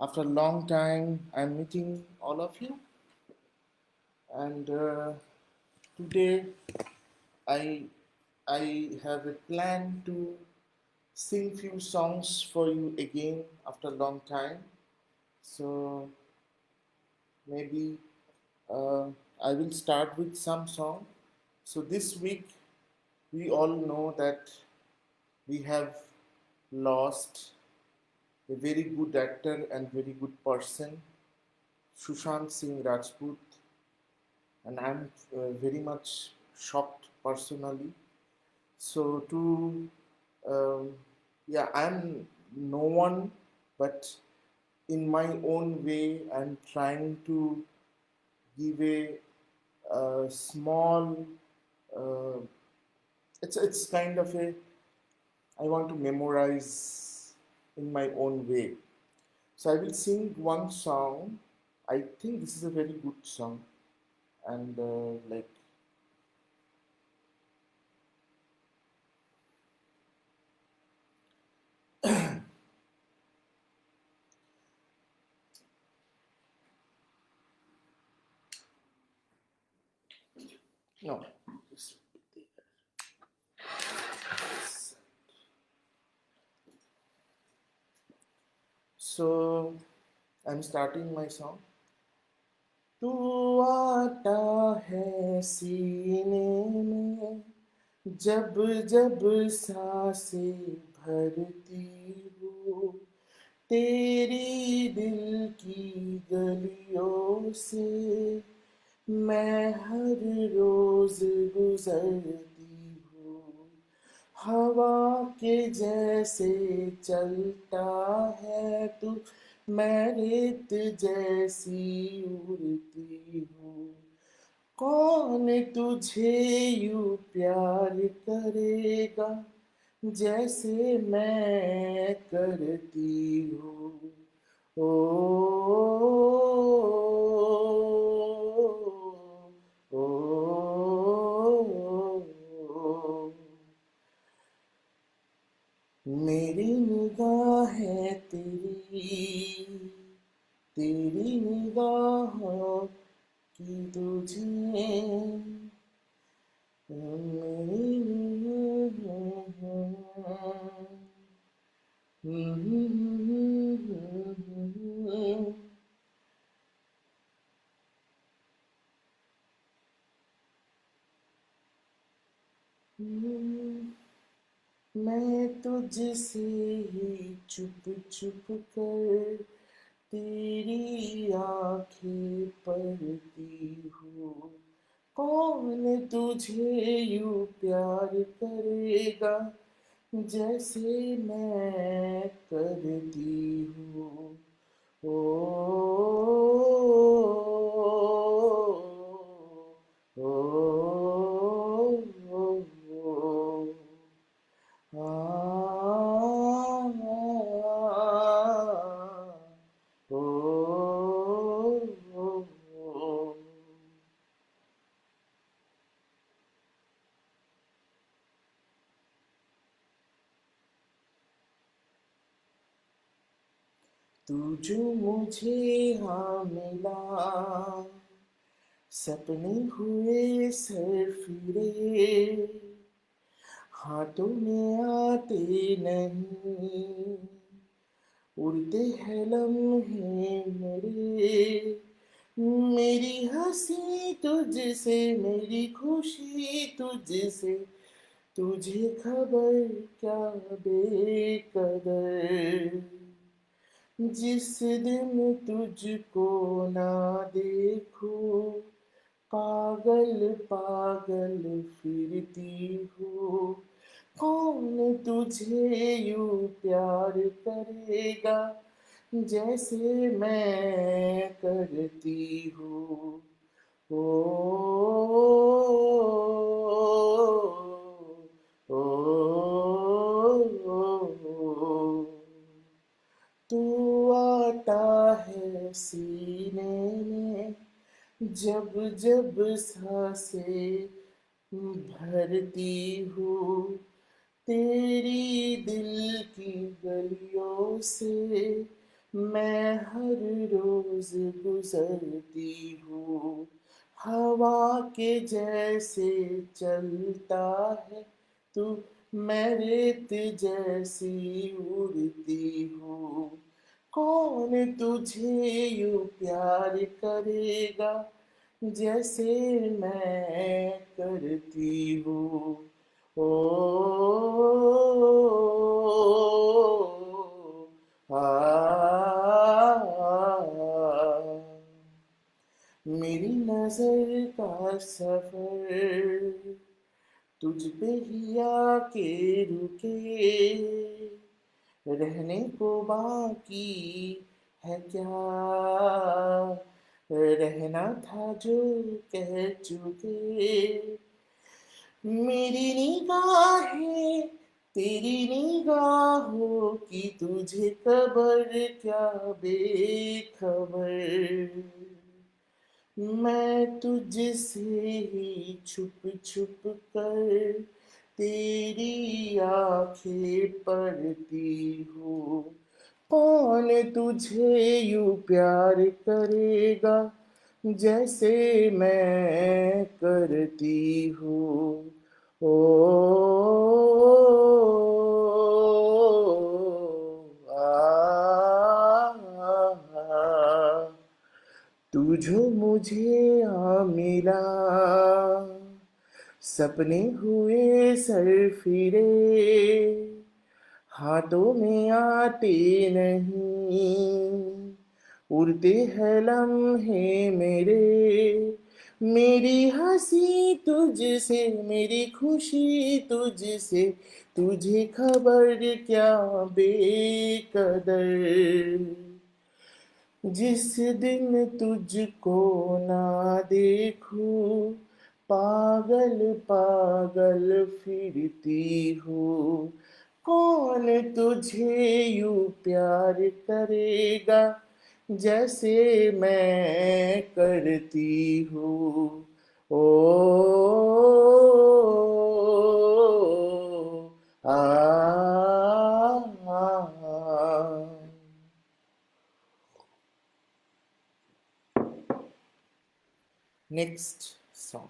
After a long time, I'm meeting all of you, and today I I have a plan to sing few songs for you again after a long time. So maybe uh, I will start with some song. So this week we all know that we have lost a very good actor and very good person, Sushant Singh Rajput, and I'm very much shocked personally. So to yeah, I'm no one, but in my own way, I'm trying to give a small. Uh, it's kind of a I want to memorize in my own way. So I will sing one song. I think this is a very good song, and like no. So I'm starting my song. तू आता है सीने में जब जब सांसें भरती हूँ तेरी दिल की गलियों से मैं हर रोज गुजरती हूँ हवा के जैसे चलता है तू मैं रेत जैसी उड़ती हूँ कौन तुझे यूं प्यार करेगा जैसे मैं करती हूँ ओ, ओ, ओ, मेरी निगाहें तेरी तेरी निगाहों की तुझे मैं तुझसे ही चुप चुप कर तेरी आंखें पढ़ती हूँ कौन तुझे यूं प्यार करेगा जैसे मैं करती हूँ ओ, ओ, ओ, ओ, आ, ओ, ओ, ओ, तू जो मुझे हाँ मिला सपने हुए सर फिरे हाथों में आते नहीं उड़ते हैं लम्हे मेरे मेरी हंसी तुझसे मेरी खुशी तुझसे तुझे खबर क्या बेकदर जिस दिन तुझको ना देखूं पागल पागल फिरती हूँ कौन तुझे यूं प्यार करेगा जैसे मैं करती हूँ ओ, ओ, ओ, तू आता है सीने में जब जब सांसें भरती हूँ तेरी दिल की गलियों से मैं हर रोज गुजरती हूँ, हवा के जैसे चलता है तू, मैं रेत जैसी उड़ती हूँ। कौन तुझे यूं प्यार करेगा जैसे मैं करती हूँ। ओ आ मेरी नजर का सफर तुझ पे ही आके रुके, रहने को बाकी है क्या, रहना था जो कह चुके। मेरी निगाहें तेरी निगाहों की तुझे खबर क्या बेखबर। मैं तुझसे ही छुप छुप कर तेरी आंखें पढ़ती हूँ। कौन तुझे यूं प्यार करेगा जैसे मैं करती हूँ। ओ तू जो मुझे मिला, सपने हुए सरफिरे, हाथों में आते नहीं, उड़ते हैं लम्हे मेरे। मेरी हंसी तुझसे, मेरी खुशी तुझसे, तुझे खबर क्या बेकदर। जिस दिन तुझको ना देखूं, पागल पागल फिरती हूँ। कौन तुझे यूं प्यार करेगा जैसे मैं करती हूँ। ओ आ, Next song.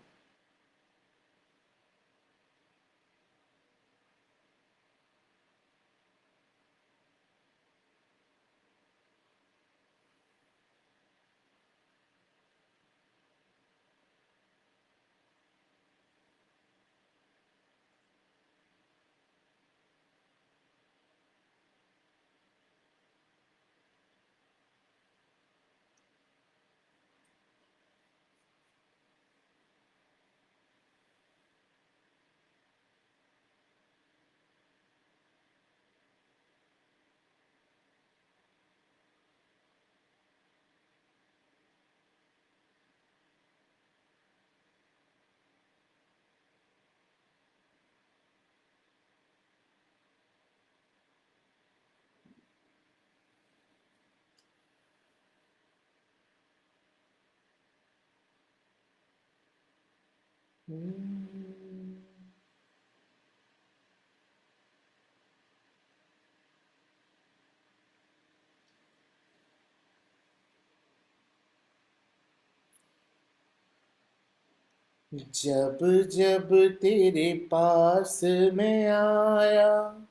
जब जब तेरे पास में आया,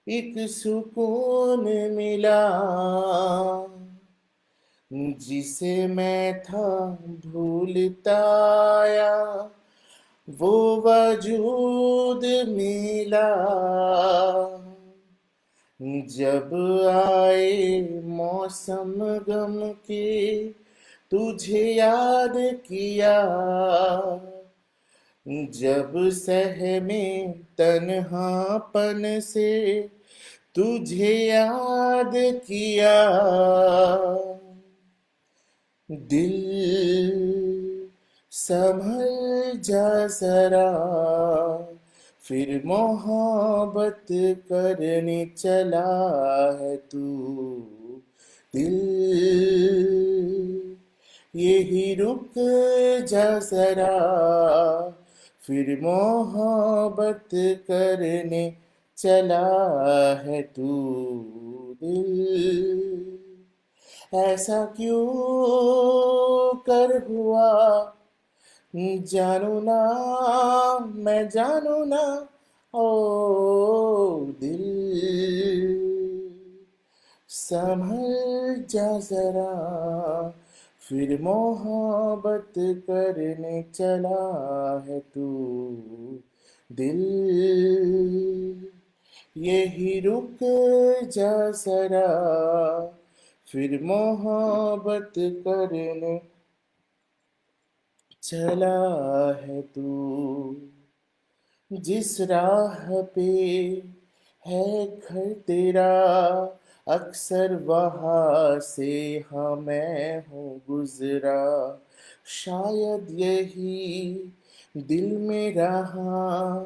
एक सुकून मिला, जिसे मैं था भूलता आया, वो वजूद मिला। जब आए मौसम गम के, तुझे याद किया, जब सहमे तन्हापन से, तुझे याद किया। दिल संभल जा जरा, फिर मोहब्बत करने चला है तू। दिल यही रुक जा जरा, फिर मोहब्बत करने चला है तू। दिल ऐसा क्यों कर हुआ, जानू ना, मैं जानू ना, ओ दिल, संभल जा जरा, फिर मोहब्बत करने चला है तू, दिल, यही रुक जा जरा, फिर मोहब्बत करने चला है तू, जिस राह पे है घर तेरा, अक्सर वहाँ से हाँ मैं हूँ गुजरा, शायद यही दिल में रहा,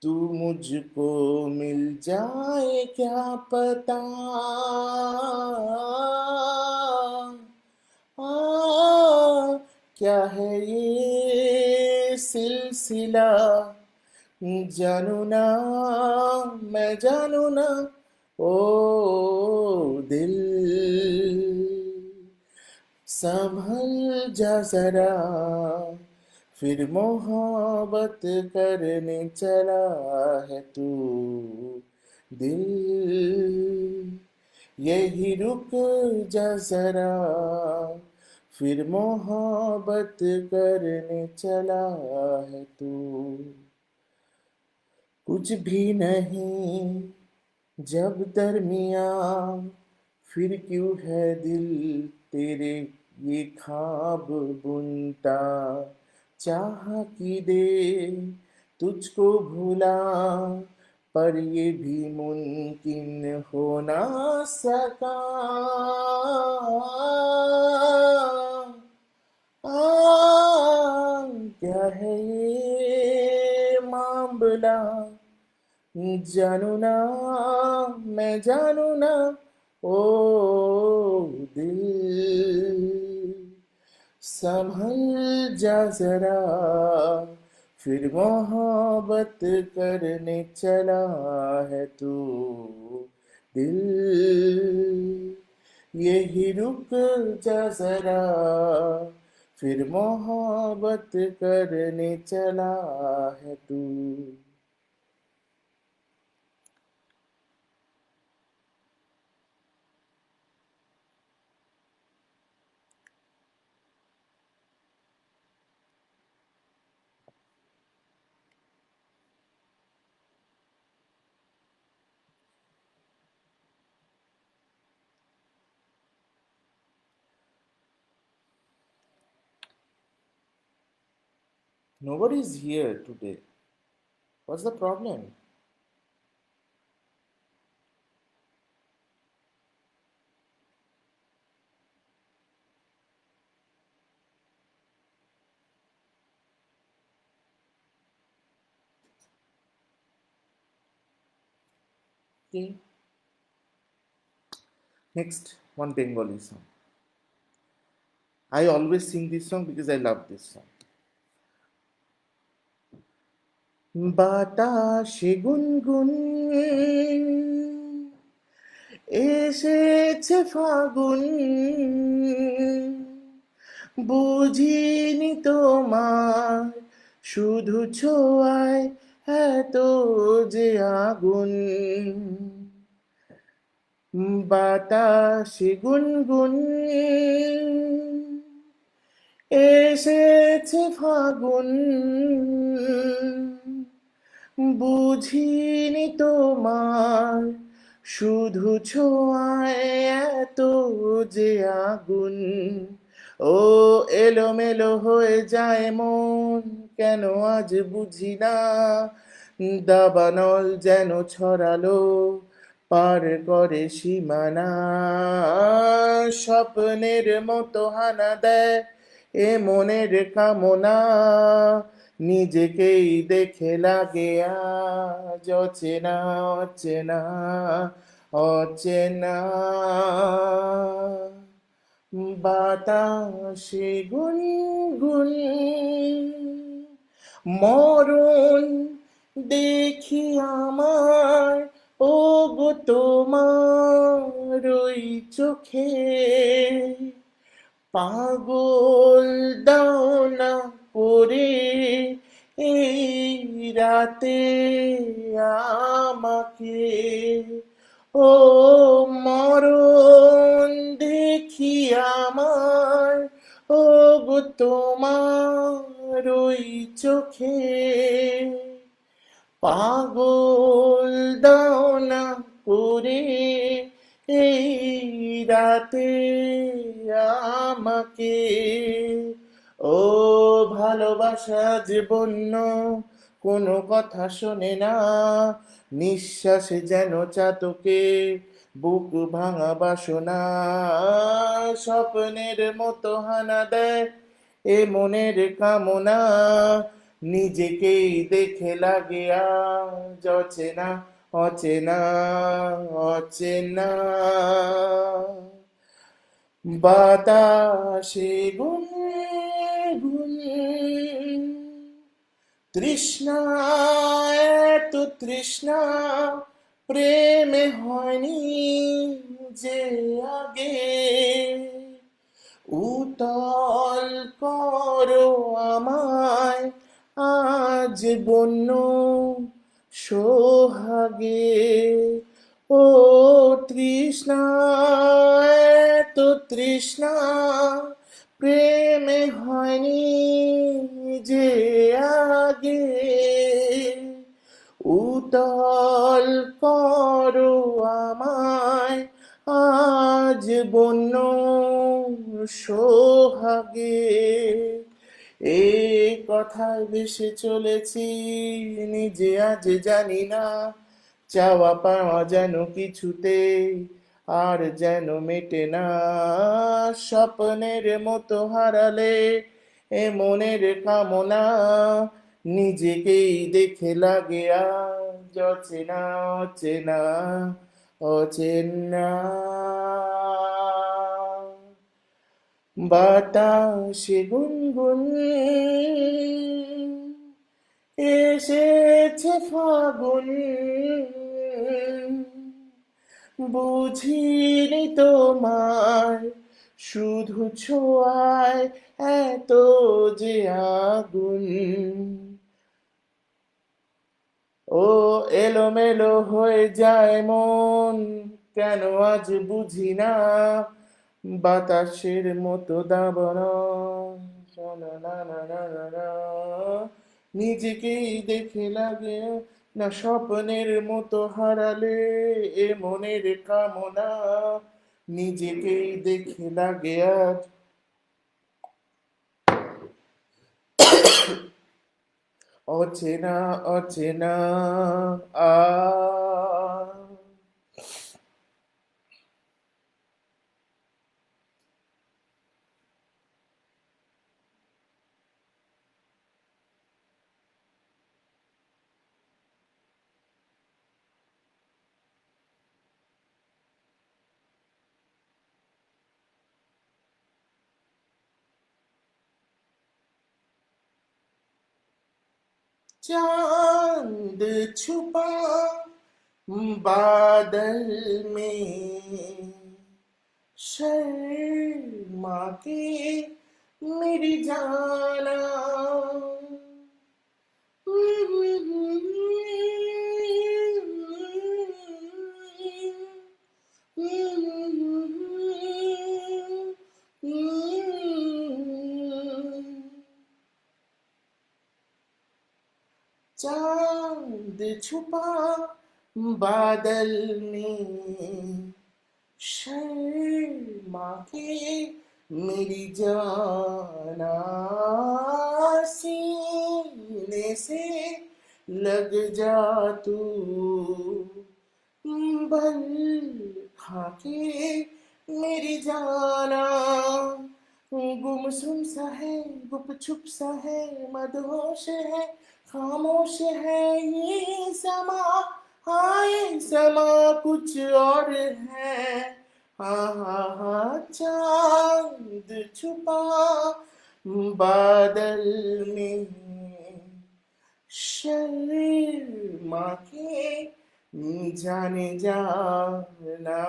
तू मुझको मिल जाए क्या पता, आ, क्या है ये सिलसिला, जानू ना, मैं जानू ना, ओ दिल, संभल जा जरा, फिर मोहब्बत करने चला है तू, दिल, यही रुक जा जरा, फिर मोहब्बत करने चला है तू, कुछ भी नहीं जब दरमिया, फिर क्यों है दिल तेरे ये ख्वाब बुनता, चाह की दे तुझको भूला, पर ये भी मुमकिन हो ना सका, क्या है ये मामला, जानू ना, मैं जानू ना, ओ दिल, संभल जा जरा, फिर मोहब्बत करने चला है तू, दिल, यही रुक जा जरा, फिर मोहब्बत करने चला है तू. Nobody is here today. What's the problem? Okay. Next, one Bengali song. I always sing this song because I love this song. বাতাসে গুনগুন এসেছে ফাগুন, বুঝিনি তোমার শুধু ছোঁয়ায় এত যে আগুন, বাতাসে গুনগুন এসেছে ফাগুন, বুঝিনি তোমার শুধু ছোঁয়ায় এত যে আগুন, ও এলোমেলো হয়ে যায় মন, কেন আজ বুঝি না, দাবানল যেন ছড়ালো পার করে সীমানা, স্বপ্নের মতো হানা দেয় এ মনের কামনা, নিজেকেই দেখে লাগে আজ অচেনা অচেনা অচেনা, বাতাসে গুনগুন মরণ দেখি আমার, ও গো তোমার ওই চোখে পাগল দাও না করে এই রাতে আমাকে। ও মরণ দেখি আমার, ও গো তোমার ওই চোখে পাগল দাও না করে এই রাতে আমাকে। ও ভালোবাসা যে বন্য কোনো কথা শোনে না, নিঃশ্বাসে যেন চাতকে বুক ভাঙা বাসনা, স্বপ্নের মতো হানা দেয় এ মনের কামনা, নিজেকেই দেখে লাগে আজ অচেনা অচেনা অচেনা। বাতাসে গুনগুন তৃষ্ণা, এত তৃষ্ণা প্রেমে হয়নি যে আগে। উতল করো আমায় আজ বন্য সোহাগে। ও তৃষ্ণা, এত তৃষ্ণা প্রেমে হয়নি যে আগে। উতল করো আমায় আজ বন্য সোহাগে। এই কথায় ভেসে চলেছি নিজে আজ জানি না, চাওয়া পাওয়া যেন কিছুতে আর যেন মেটে না, স্বপ্নের মতো হারালে এ মনের কামনা, নিজেকেই দেখে লাগে আজ অচেনা অচেনা অচেনা। বাতাসে গুনগুন এসেছে ফাগুন, বুঝিনি তোমার শুধু ছোঁয়ায় এত যে আগুন। ও এলোমেলো হয়ে যায় মন, কেন আজ বুঝি না, বাতাসের মতো দাবানো নিজেকেই দেখে লাগে না, স্বপ্নের মতো হারালে এ মনের কামনা, নিজেকেই দেখে লাগে আজ অচেনা অচেনা। আ चांद छुपा बादल में, शर्मा के मेरी जाना, चांद छुपा बादल में, शर्मा के मेरी जाना, सीने से लग जा तू, बल खाके मेरी जाना। गुमसुम सा है, गुपचुप सा है, मदहोश है, खामोश है ये समा, हाँ ये समा कुछ और है। हाँ हाँ हाँ चांद छुपा बादल में, शर्मा के जाने जाना,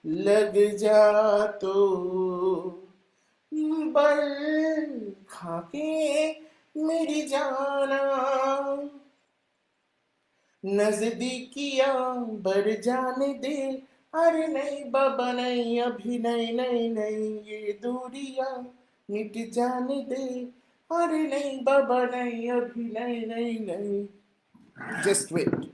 लग जा तो बल खाके मेरी जाना, नजदीकियां बढ़ जाने दे। अरे नहीं बाबा नहीं, अभी नहीं नहीं नहीं, ये दूरियां मिट जाने दे। अरे नहीं बाबा नहीं, अभी नहीं नहीं नहीं, जस्ट वेट।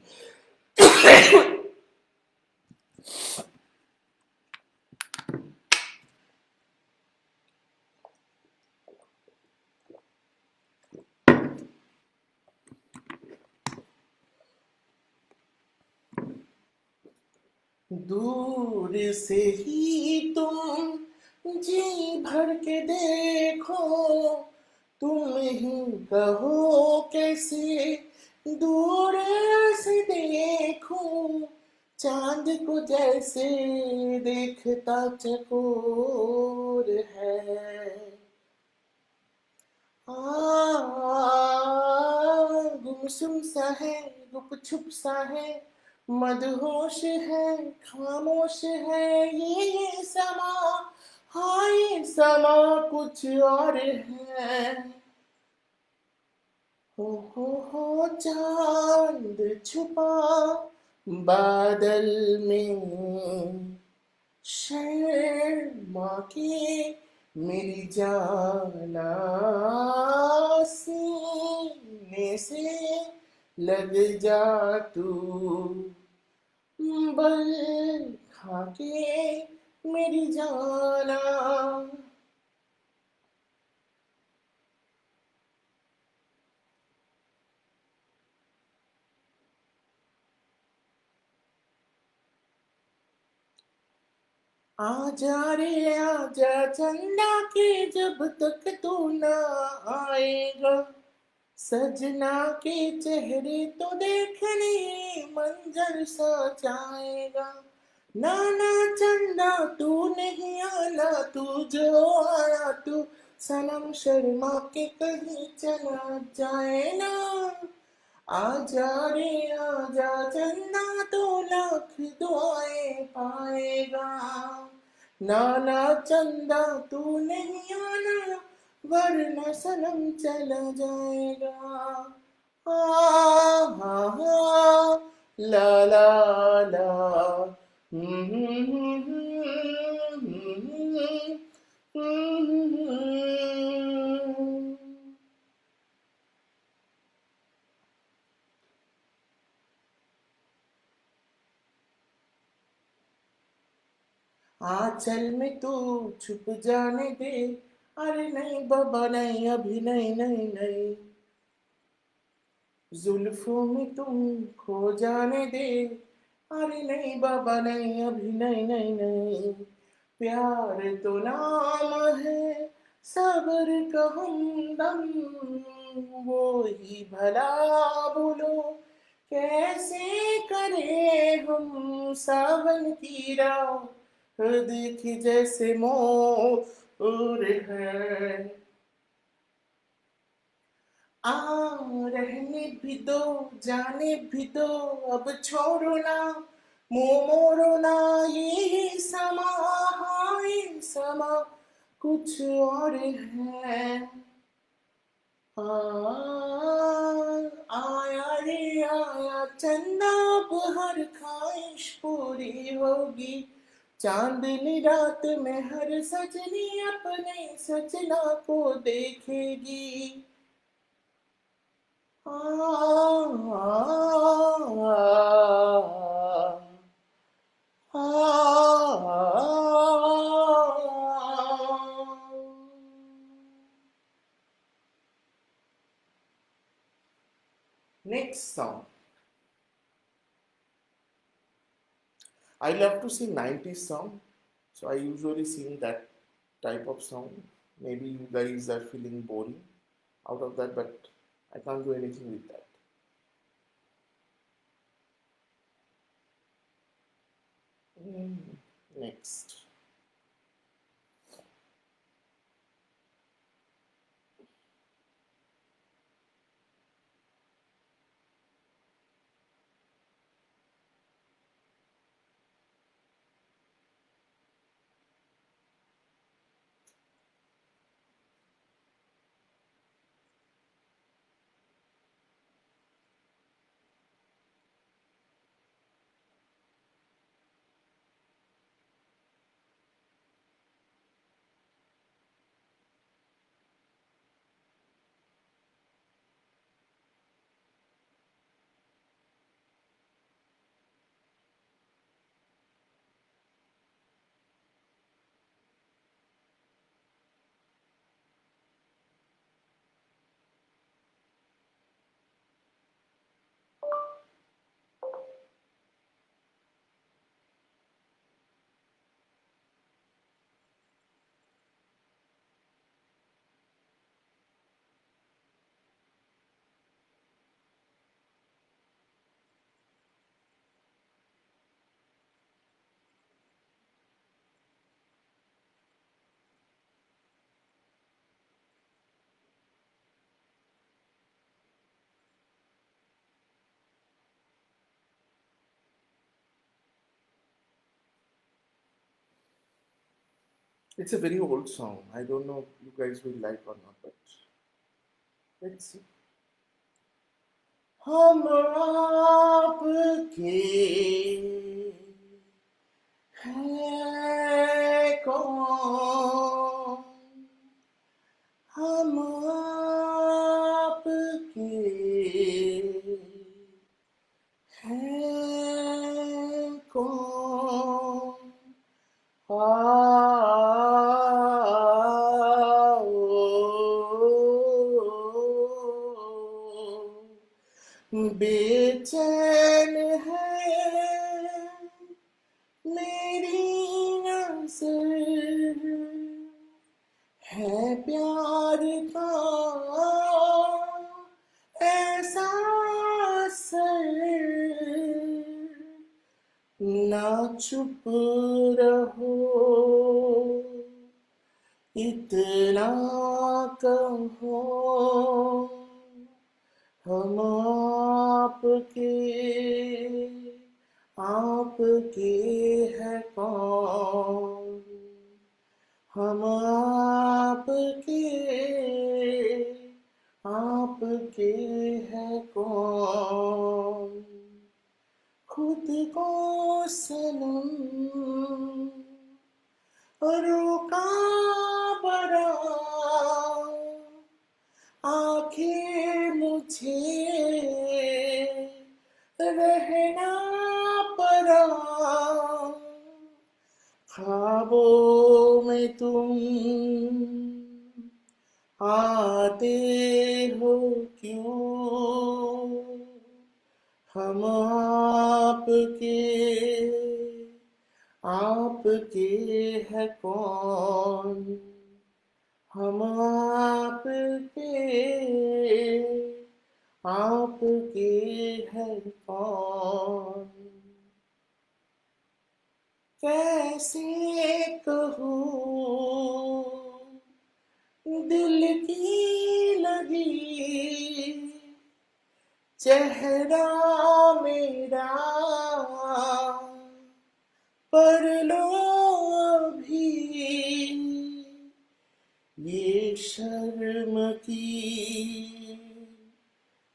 दूर से ही तुम जी भर के देखो, तुम ही कहो कैसे दूर से देखूं, चांद को जैसे देखता चकोर है। गुमसुम सा है, गुपचुप सा है, मदहोश है, खामोश है ये समा। हाँ ये समा कुछ और है। हो चांद छुपा बादल में, शर्मा के मेरी जाना, सीने से लग जा तू, बल खाके मेरी जाना। आजा रे आजा चंदा के, जब तक तू ना आएगा, सजना के चेहरे तो देखने मंजर सा जाएगा। नाना चंदा तू नहीं आना, तू जो आया तू सनम शर्मा के कहीं चला जाए ना। आजा रे आजा चंदा, तो लाख दुआएं पाएगा। नाना चंदा तू नहीं आना, वरना सनम चला जाएगा। हा हा, ला ला ला, हम्म, आंचल में तू छुप जाने दे। अरे नहीं बाबा नहीं, अभी नहीं नहीं नहीं, जुल्फों में तुम खो जाने दे। अरे नहीं बाबा नहीं, अभी नहीं नहीं नहीं, प्यार तो नाम है सब्र का हमदम, वो ही भला बोलो कैसे करे हम सावन की राह, देखी जैसे मोर है। आ रहने भी दो, जाने भी दो, अब छोड़ो ना, मुंह मोड़ो ना, ये समा, हाँ ये समा कुछ और है। आ, आया रे आया चंदा, अब हर ख्वाहिश पूरी होगी, चांदनी रात में हर सजनी अपने सजना को देखेगी। Next song. I love to sing 90s song, so I usually sing that type of song. Maybe you guys are feeling boring out of that, but I can't do anything with that. Next. It's a very old song. I don't know if you guys will like or not, but let's see. हम आपके हैं कौन, हम आपके हैं कौन, बेचैन है मेरी नज़र, है प्यार का ऐसा असर, ना चुप रहो इतना कहो, हम आपके हैं कौन, हम आपके हैं कौन, खुद को सनम रोका बड़ा, आखिर मुझे रहना पड़ा, ख्वाबों में तुम आते हो क्यों, हम आपके हैं कौन, हम आपके हैं कौन, कैसे कहूँ दिल की लगी चेहरा मेरा, पर लो अभी ये शर्म की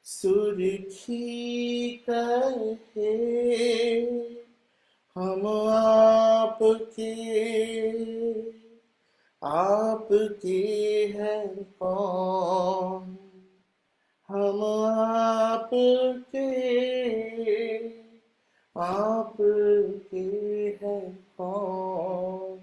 सुर्खी कहे, हम आपके हैं कौन, हम आपके हैं कौन।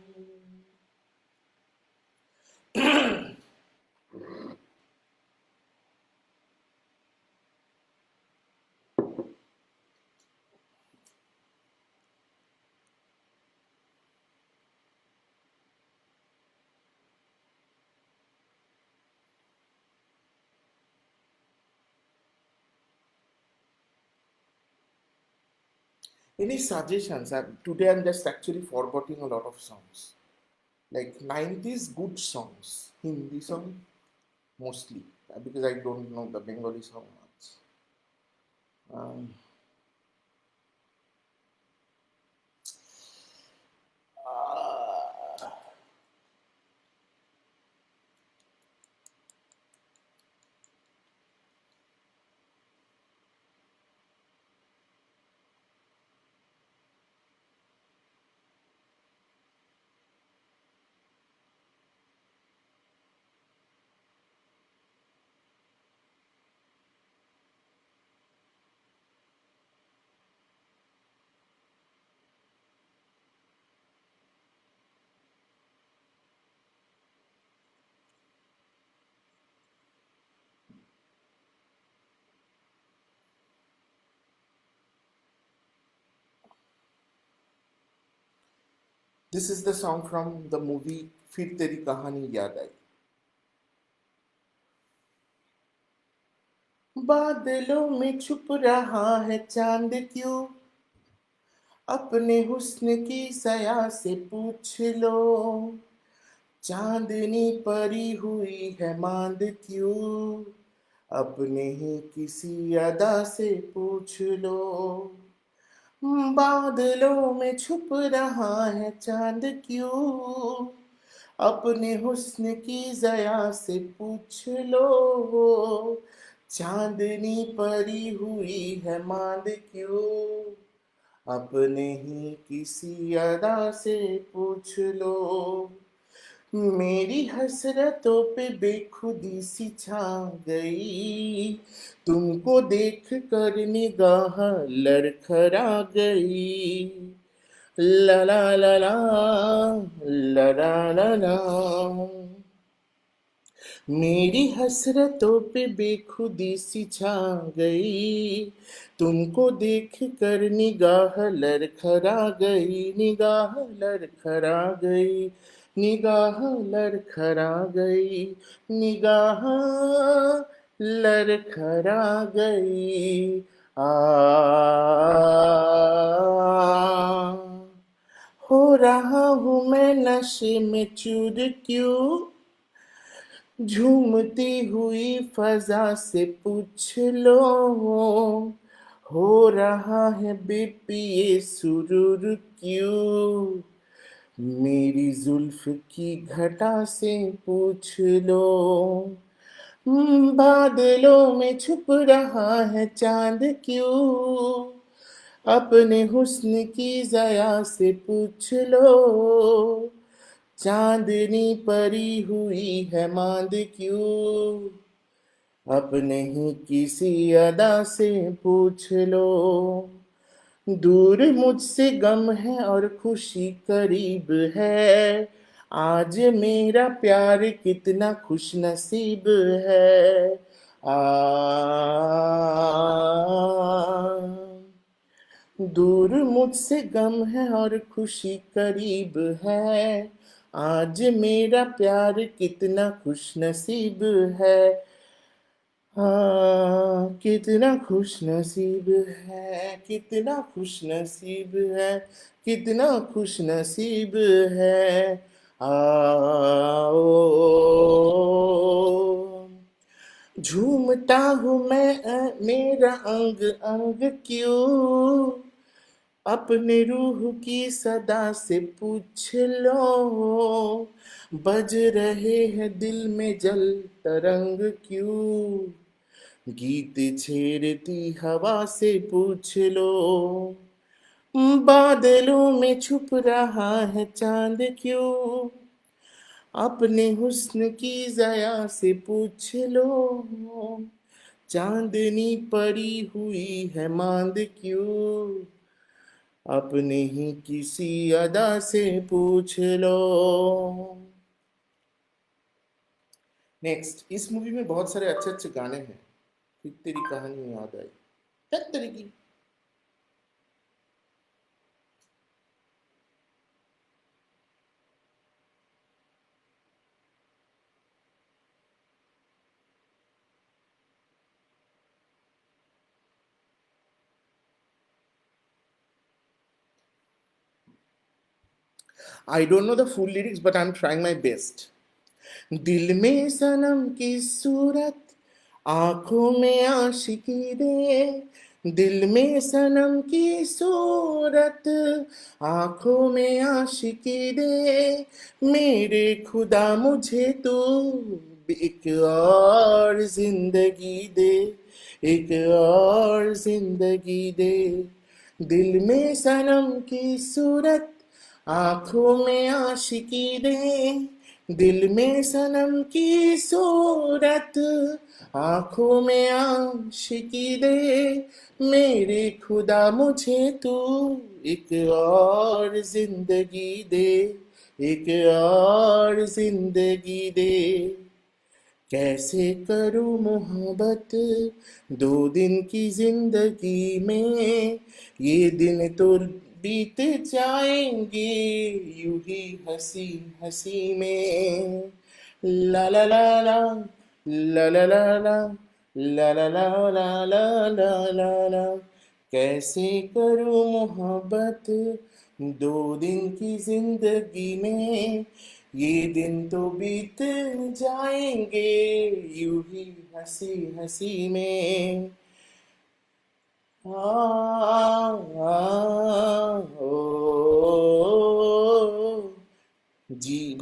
Any suggestions? Today I'm just actually forgetting a lot of songs. Like 90s good songs, Hindi song mostly, because I don't know the Bengali song much. Um, uh, this is the song from the movie Fir Teri Kahani Yaad Aayi. बादलों में छुप रहा है चांद क्यों, अपने हुस्न की सया से पूछ लो, चांदनी परी हुई है मांद क्यों, अपने ही किसी अदा से पूछ लो, बादलों में छुप रहा है चांद क्यों, अपने हुस्न की ज़या से पूछ लो, चांदनी परी हुई है मांद क्यों, अपने ही किसी अदा से पूछ लो। मेरी हसरतों पे बेखुदी सी छा गई, तुमको देख कर निगाह लड़खड़ा गई। ला ला ला ला ला ला ला ला। मेरी हसरतों पे बेखुदी सी छा गई, तुमको देख कर निगाह लड़खड़ा गई, निगाह लड़खड़ा गई, निगाह लड़खड़ा गई, निगाह लड़खड़ा गई। आ हो रहा हूँ मैं नशे में चूर क्यों, झूमती हुई फजा से पूछ लो, हो रहा है बेबी ये सुरूर क्यों, मेरी जुल्फ की घटा से पूछ लो। बादलों में छुप रहा है चांद क्यों, अपने हुस्न की ज़या से पूछ लो। चांदनी परी हुई है मांद क्यों, अपने ही किसी अदा से पूछ लो। दूर मुझसे गम है और खुशी करीब है, आज मेरा प्यार कितना खुश नसीब है। आ दूर मुझसे गम है और खुशी करीब है, आज मेरा प्यार कितना खुश नसीब है। हाँ कितना खुश नसीब है, कितना खुश नसीब है, कितना खुश नसीब है। आओ झूमता हूँ मैं मेरा अंग अंग क्यों, अपने रूह की सदा से पूछ लो। बज रहे हैं दिल में जल तरंग क्यों, गीत छेड़ती हवा से पूछ लो। बादलों में छुप रहा है चांद क्यों, अपने हुस्न की ज़या से पूछ लो। चांदनी पड़ी हुई है मांद क्यों, अपने ही किसी अदा से पूछ लो। नेक्स्ट, इस मूवी में बहुत सारे अच्छे अच्छे गाने हैं। फिर तेरी कहानी याद आई, क्या तेरी की। I don't know the full lyrics, but I'm trying my best. दिल में सनम की सूरत, आंखों में आशिकी दे, दिल में सनम की सूरत, आंखों में आशिकी दे, मेरे खुदा मुझे तू एक और जिंदगी दे, एक और जिंदगी दे। दिल में सनम की सूरत, आंखों में आशिकी दे, दिल में सनम की सूरत, आंखों में आशिकी दे, मेरे खुदा मुझे तू एक और जिंदगी दे, एक और जिंदगी दे। कैसे करूं मोहब्बत दो दिन की जिंदगी में, ये दिन तो बीत जाएंगे यूं ही हंसी हंसी में। ला ला ला ला ला ला ला ला ला ला ला ला ला ला ला ला। कैसे करूं मोहब्बत दो दिन की जिंदगी में, ये दिन तो बीत जाएंगे यूं ही हंसी हंसी में। आ, आ, ओ, जी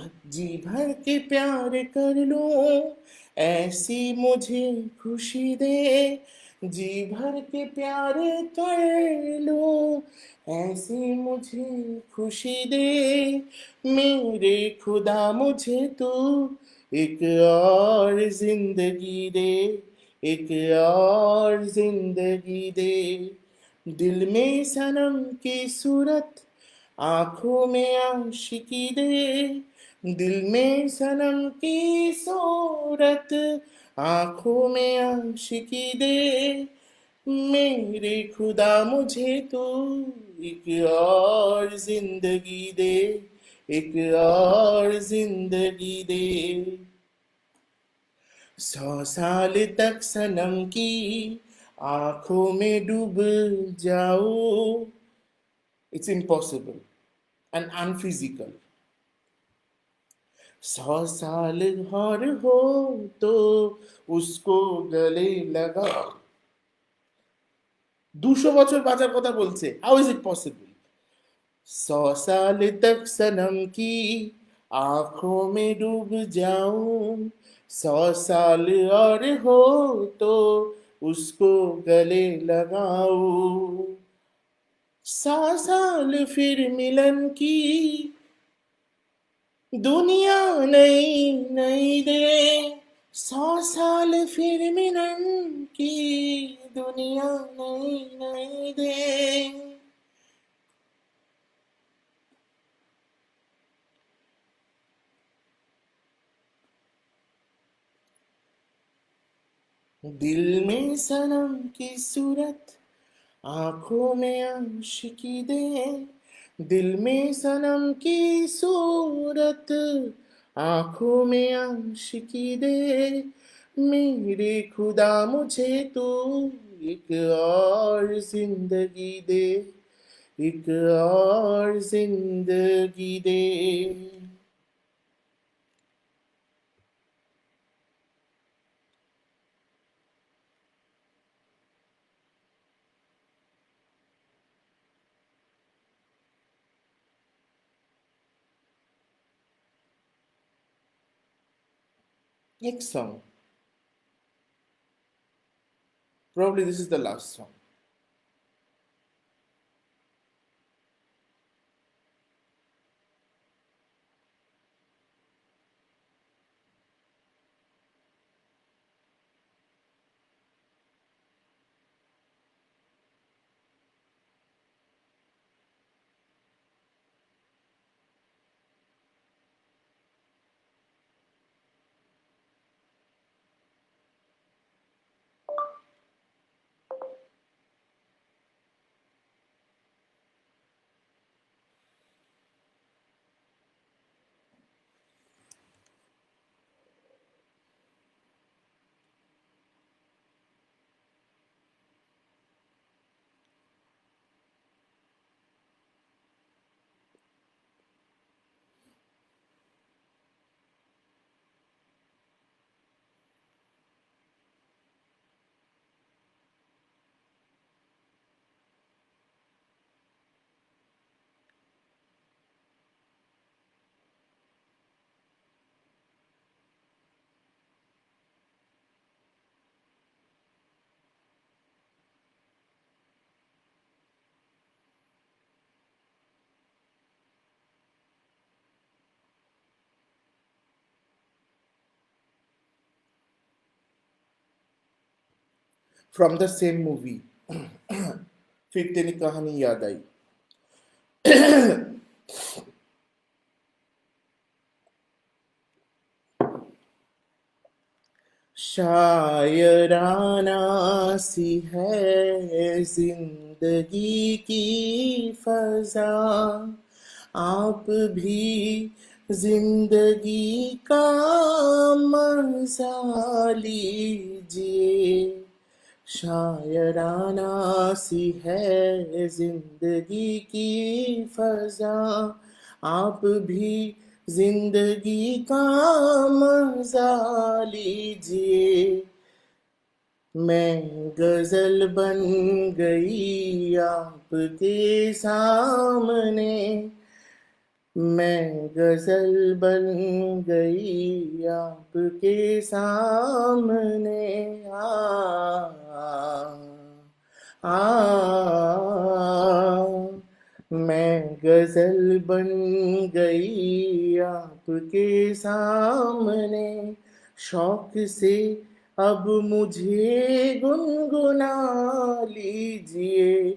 भर के प्यार कर लो, ऐसी मुझे खुशी दे। जी भर के प्यार कर लो, ऐसी मुझे खुशी दे। मेरे खुदा मुझे तू एक और जिंदगी दे, एक और जिंदगी दे। दिल में सनम की सूरत, आंखों में आशिकी दे। दिल में सनम की सूरत, आंखों में आशिकी दे। मेरे खुदा मुझे तो एक और जिंदगी दे, एक और जिंदगी दे। 100 साल तक सनम की आंखों में डूब जाओ, it's impossible and unphysical। 100 साल और हो तो उसको गले लगा। 200 বছর বাঁচার কথা বলছে, হাউ ইজ ইট পসিবল? 100 साल तक सनम की आंखों में डूब जाऊं। 100 साल और हो तो उसको गले लगाऊं। 100 साल फिर मिलन की दुनिया नई नई दे। 100 साल फिर मिलन की दुनिया नई नई दे। दिल में सनम की सूरत, आंखों में आशिकी दे। दिल में सनम की सूरत, आंखों में आशिकी दे। मेरे खुदा मुझे तू एक और जिंदगी दे, एक और जिंदगी दे। Next song, probably this is the last song. From the same movie, फिर तेरी कहानी याद आई। शायराना सी है जिंदगी की फजा, आप भी जिंदगी का मजा लीजिए। शायराना सी है जिंदगी की फजा, आप भी जिंदगी का मजा लीजिए। मैं गजल बन गई आपके सामने, मैं गजल बन गई आपके सामने आ मैं गजल बन गई आपके सामने शौक से अब मुझे गुनगुना लीजिए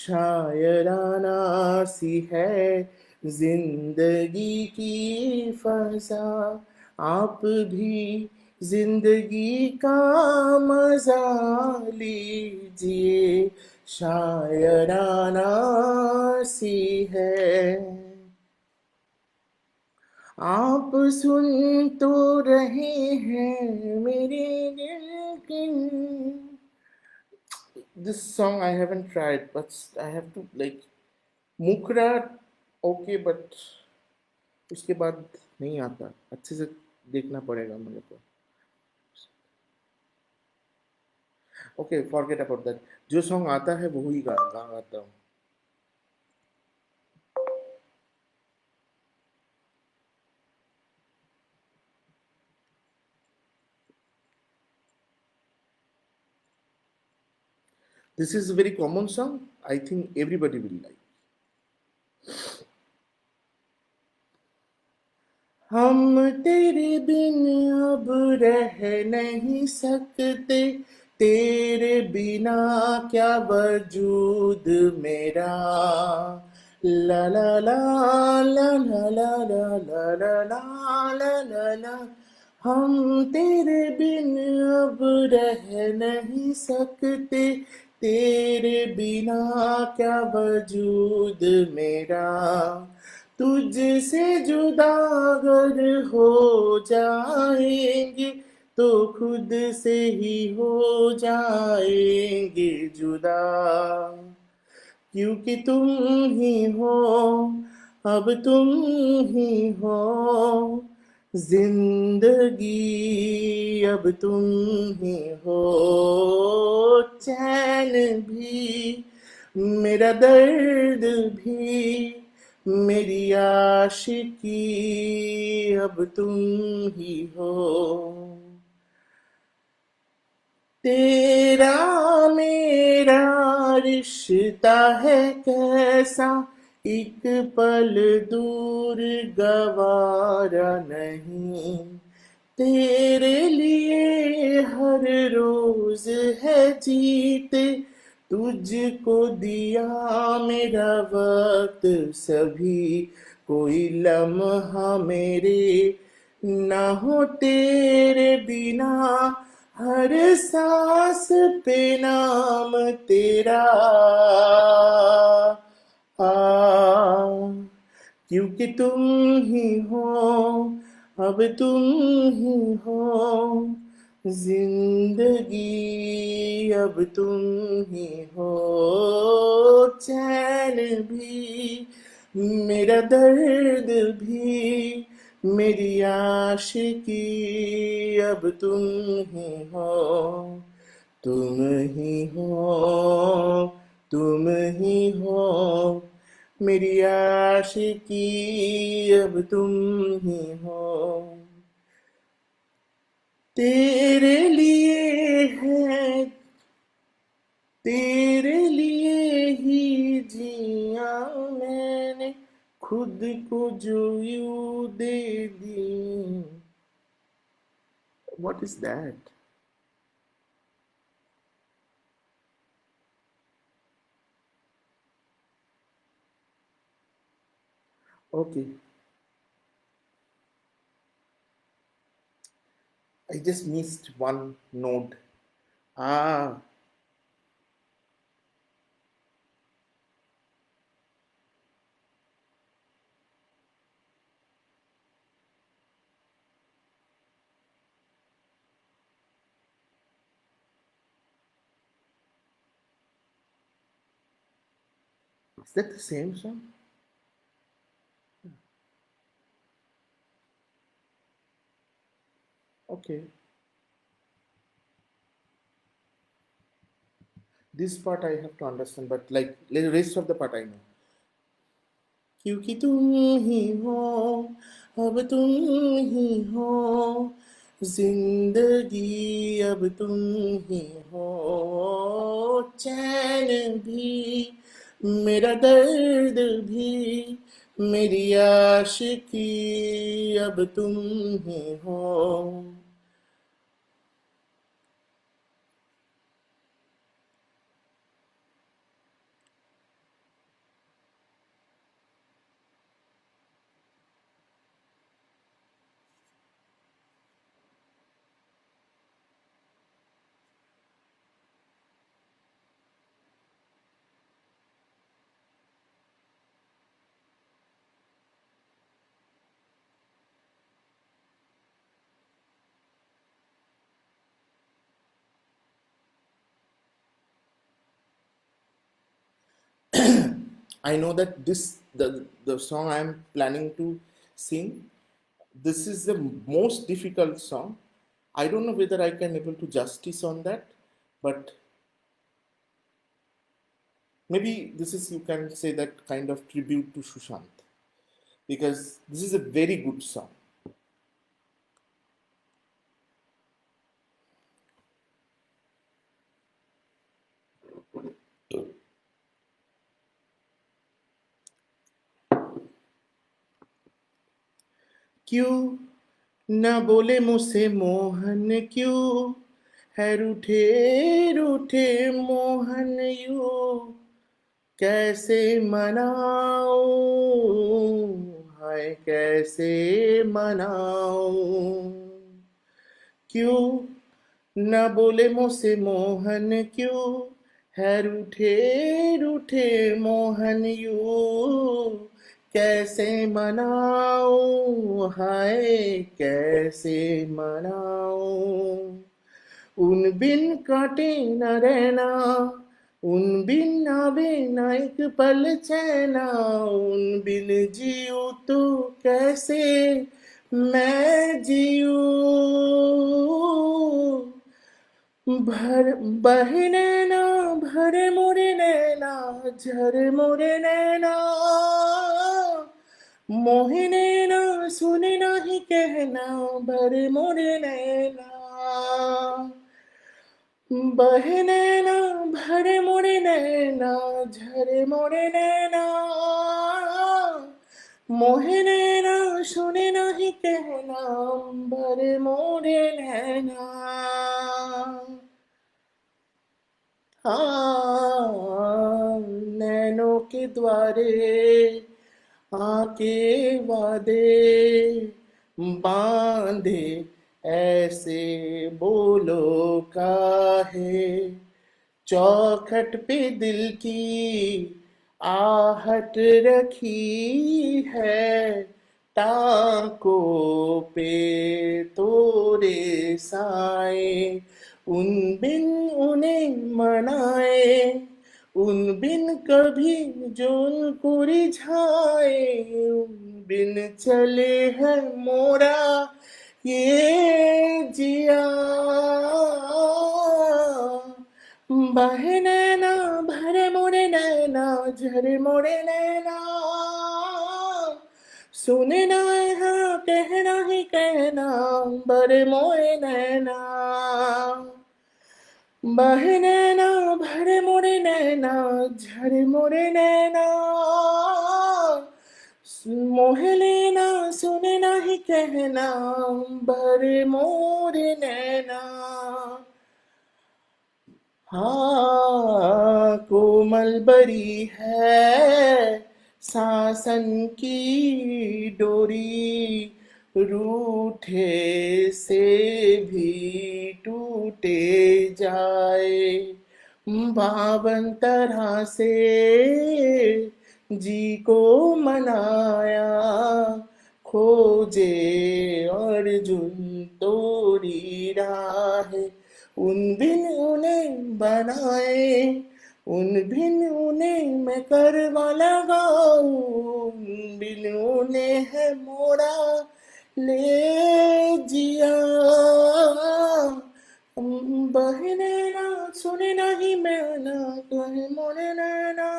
शायराना सी है जिंदगी की फजा आप भी जिंदगी का मजा लीजिए शायराना सी है आप सुन तो रहे हैं मेरे दिल की this song I haven't tried but I have to like मुखरा ओके बट उसके बाद नहीं आता अच्छे से देखना पड़ेगा मेरे को ओके फॉरगेट अबाउट दैट जो सॉन्ग आता है वो ही गाता हूँ this is a very common song I think everybody will like हम तेरे बिन अब रह नहीं सकते तेरे बिना क्या वजूद मेरा ला ला ला ला ला ला ला ला ला ला ला ला ला हम तेरे बिन अब रह नहीं सकते तेरे बिना क्या वजूद मेरा तुझसे जुदा अगर हो जाएंगे तो खुद से ही हो जाएंगे जुदा क्योंकि तुम ही हो अब तुम ही हो जिंदगी अब तुम ही हो चैन भी मेरा दर्द भी मेरी आशिकी अब तुम ही हो तेरा मेरा रिश्ता है कैसा एक पल दूर गवारा नहीं तेरे लिए हर रोज है जीते तुझको दिया मेरा वक्त सभी कोई लम्हा मेरे ना हो तेरे बिना हर सांस पे नाम तेरा आ क्योंकि तुम ही हो अब तुम ही हो जिंदगी अब तुम ही हो चैन भी मेरा दर्द भी मेरी आशिकी अब तुम ही हो तुम ही हो तुम ही हो मेरी आशिकी अब तुम ही हो तेरे लिए है तेरे लिए ही जिया मैंने खुद को जो यूं दे दी what is that okay I just missed one note. Ah, is that the same song? Okay. This part I have to understand, but like the rest of the part I know. क्योंकि तुम ही हो, अब तुम ही हो जिंदगी, अब तुम ही हो चैन भी, मेरा दर्द भी, मेरी आशिकी, अब तुम ही हो. I know that the song I am planning to sing, this is the most difficult song. I don't know whether I can able to justice on that, but maybe this is, you can say, that kind of tribute to Sushant, because this is a very good song. क्यों न बोले मुझसे मोहन, क्यों है रूठे रूठे Mohan, you कैसे मनाऊं, हाय कैसे मनाऊं. क्यों न बोले मुझसे मोहन, क्यों है रूठे रूठे मोहन, यू कैसे मनाऊं, हाय कैसे मनाऊं. उन बिन काटे न रहना, उन बिन आवे न एक पल चैना, उन बिन जीऊं तो कैसे मैं जीऊं. भर बहे नैना, भरे मोरे नैना, झरे मोरे नैना, मोहे नैना सुने नाही कहना, भरे मोरे नैना. बहे नैना, भरे मोरे नैना, झरे मोरे नैना, मोहे नैना सुने नाही कहना, भरे मोरे नैना. हाँ, नैनों के द्वारे आके वादे बांधे, ऐसे बोलो काहे, चौखट पे दिल की आहट रखी है, टांकों पे तोरे साए, उन बिन उन्हें मनाए, उन बिन कभी जो उनको रिझाए, उन बिन चले है मोरा ये जिया. बहे नैना, भरे मोरे नैना, झरे मोरे नैना, सुने ना है कहना ही कहना, भरे मोरे नैना. बहे नैना, भरे मोरे नैना, झरे मोरे नैना, मोहे लेना सुने ना ही कहना, भरे मोरे नैना. हाँ, कोमल बरी है सासन की डोरी, रूठे से भी टूटे जाए, बावन तरह से जी को मनाया, खोजे अर्जुन तोरी राह, उन बिन उन्हें बनाए, उन बिन उन्हें मैं करवा लगाऊं, उन बिन उन्हें है मोरा ले जिया. बहे नैना सुने नहीं मैना, कहे मोरे नैना.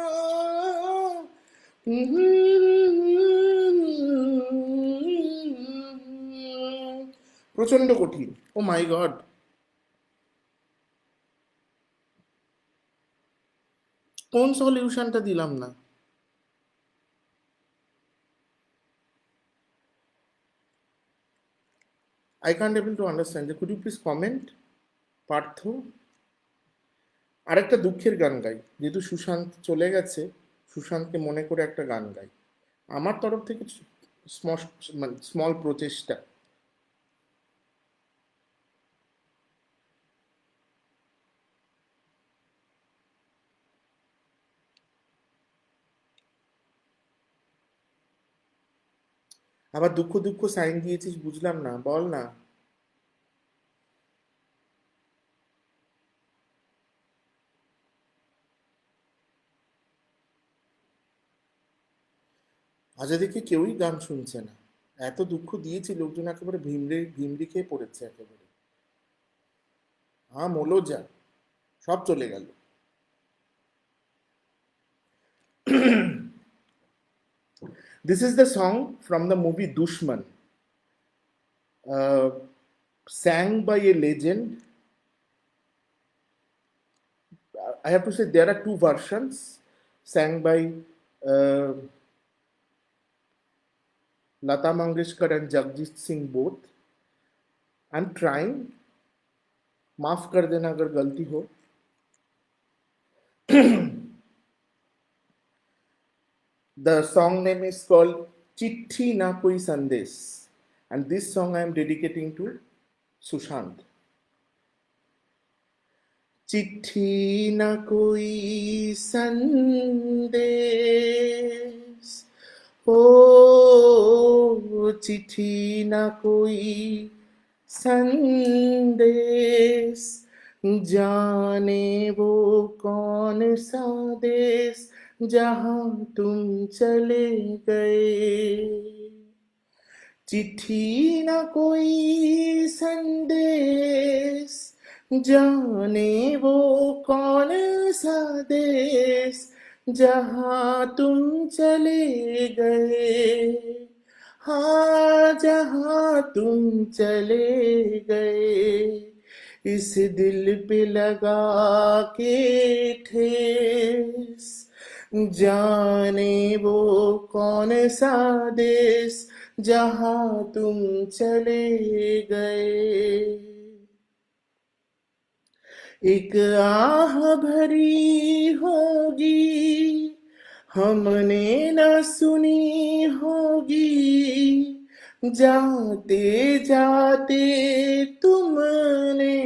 প্রচন্ড কঠিন। ও মাই গড, কোন সলিউশনটা দিলাম না? I can't able to understand. Could you please comment, Partha? আরেকটা দুঃখের গান গাই, যেহেতু সুশান্ত চলে গেছে, সুশান্তকে মনে করে একটা গান গাই আমার তরফ থেকে, স্মল প্রচেষ্টা। আবার দুঃখ দুঃখ সাইন দিয়েছিস, বুঝলাম না, বল না। আজ দেখি কেউই গান শুনছে না, এত দুঃখ দিয়েছি, লোকজন একেবারে ভিমড়ি খেয়ে পড়েছে একেবারে। মোলো যা, সব চলে গেল। This is the song from the movie Dushman, uh, sang by a legend. I have to say there are two versions, sang by uh, Lata Mangeshkar and Jagjit Singh both. I'm trying, माफ कर देना अगर गलती हो। The song name is called Chitti Na Koi Sandesh, and this song I am dedicating to Sushant. चिट्ठी न कोई संदेश, ओ चिट्ठी न कोई संदेश, जाने वो कौन सा देश जहाँ तुम चले गए। चिट्ठी न कोई संदेश, जाने वो कौन सा देश जहाँ तुम चले गए। हाँ जहाँ तुम चले गए, इस दिल पे लगा के ठेस, जाने वो कौन सा देश जहाँ तुम चले गए। एक आह भरी होगी हमने न सुनी होगी, जाते जाते तुमने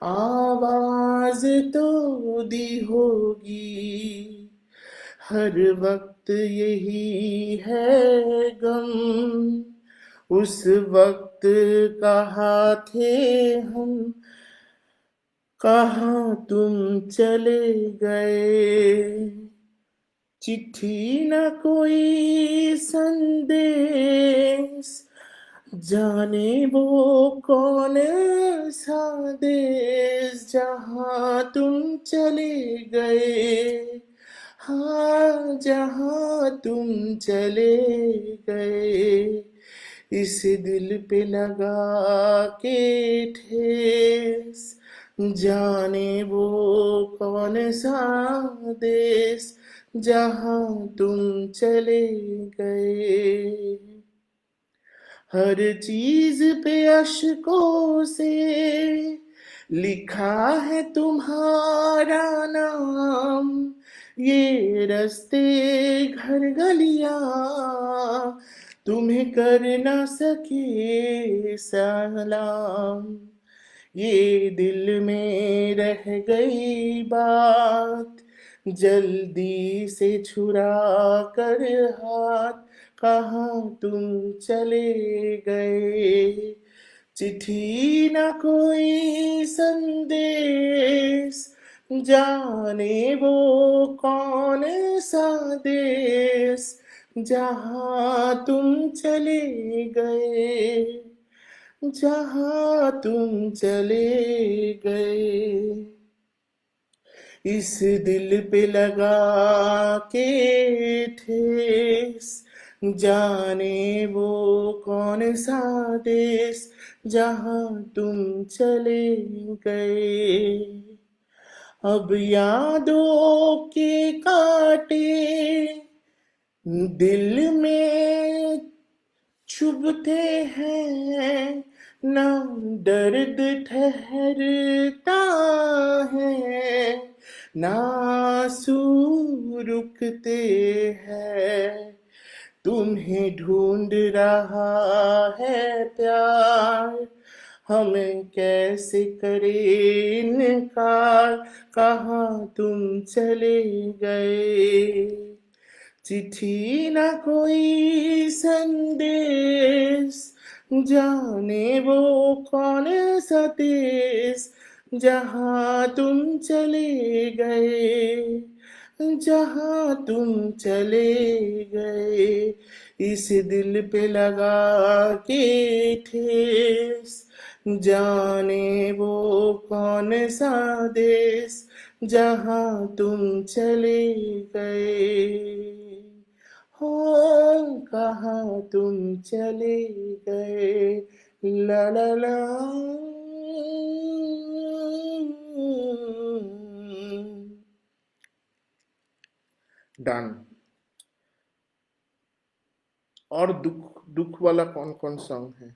आवाज तो दी होगी। हर वक्त यही है गम, उस वक्त कहाँ थे हम, कहाँ तुम चले गए। चिट्ठी न कोई संदेश, जाने वो कौन सा देश जहाँ तुम चले गए। हाँ जहाँ तुम चले गए, इस दिल पे लगा के ठेस, जाने वो कौन सा देश जहाँ तुम चले गए। हर चीज पे अशकों से लिखा है तुम्हारा नाम, ये रास्ते घर गलियां तुम्हें कर ना सके सलाम। ये दिल में रह गई बात, जल्दी से छुरा कर हाथ, कहाँ तुम चले गए। चिट्ठी न कोई संदेश, जाने वो कौन सा देश जहाँ तुम चले गए, जहाँ तुम चले गए। इस दिल पे लगा के ठेस, जाने वो कौन सा देश जहाँ तुम चले गए। अब यादों के कांटे दिल में चुभते हैं, ना दर्द ठहरता है, ना आंसू रुकते हैं। तुम्हें ढूंढ रहा है प्यार, हमें कैसे करे इनकार। कहाँ तुम चले गए। चिट्ठी न कोई संदेश, जाने वो कौन सा देश। जहाँ तुम चले गए, जहाँ तुम चले गए। इस दिल पे लगा के ठेस, जाने वो कौन सा देश। जहाँ तुम चले गए। हो कहाँ तुम चले गए। ला ला ला। डन। और दुख दुख वाला कौन कौन सॉन्ग है।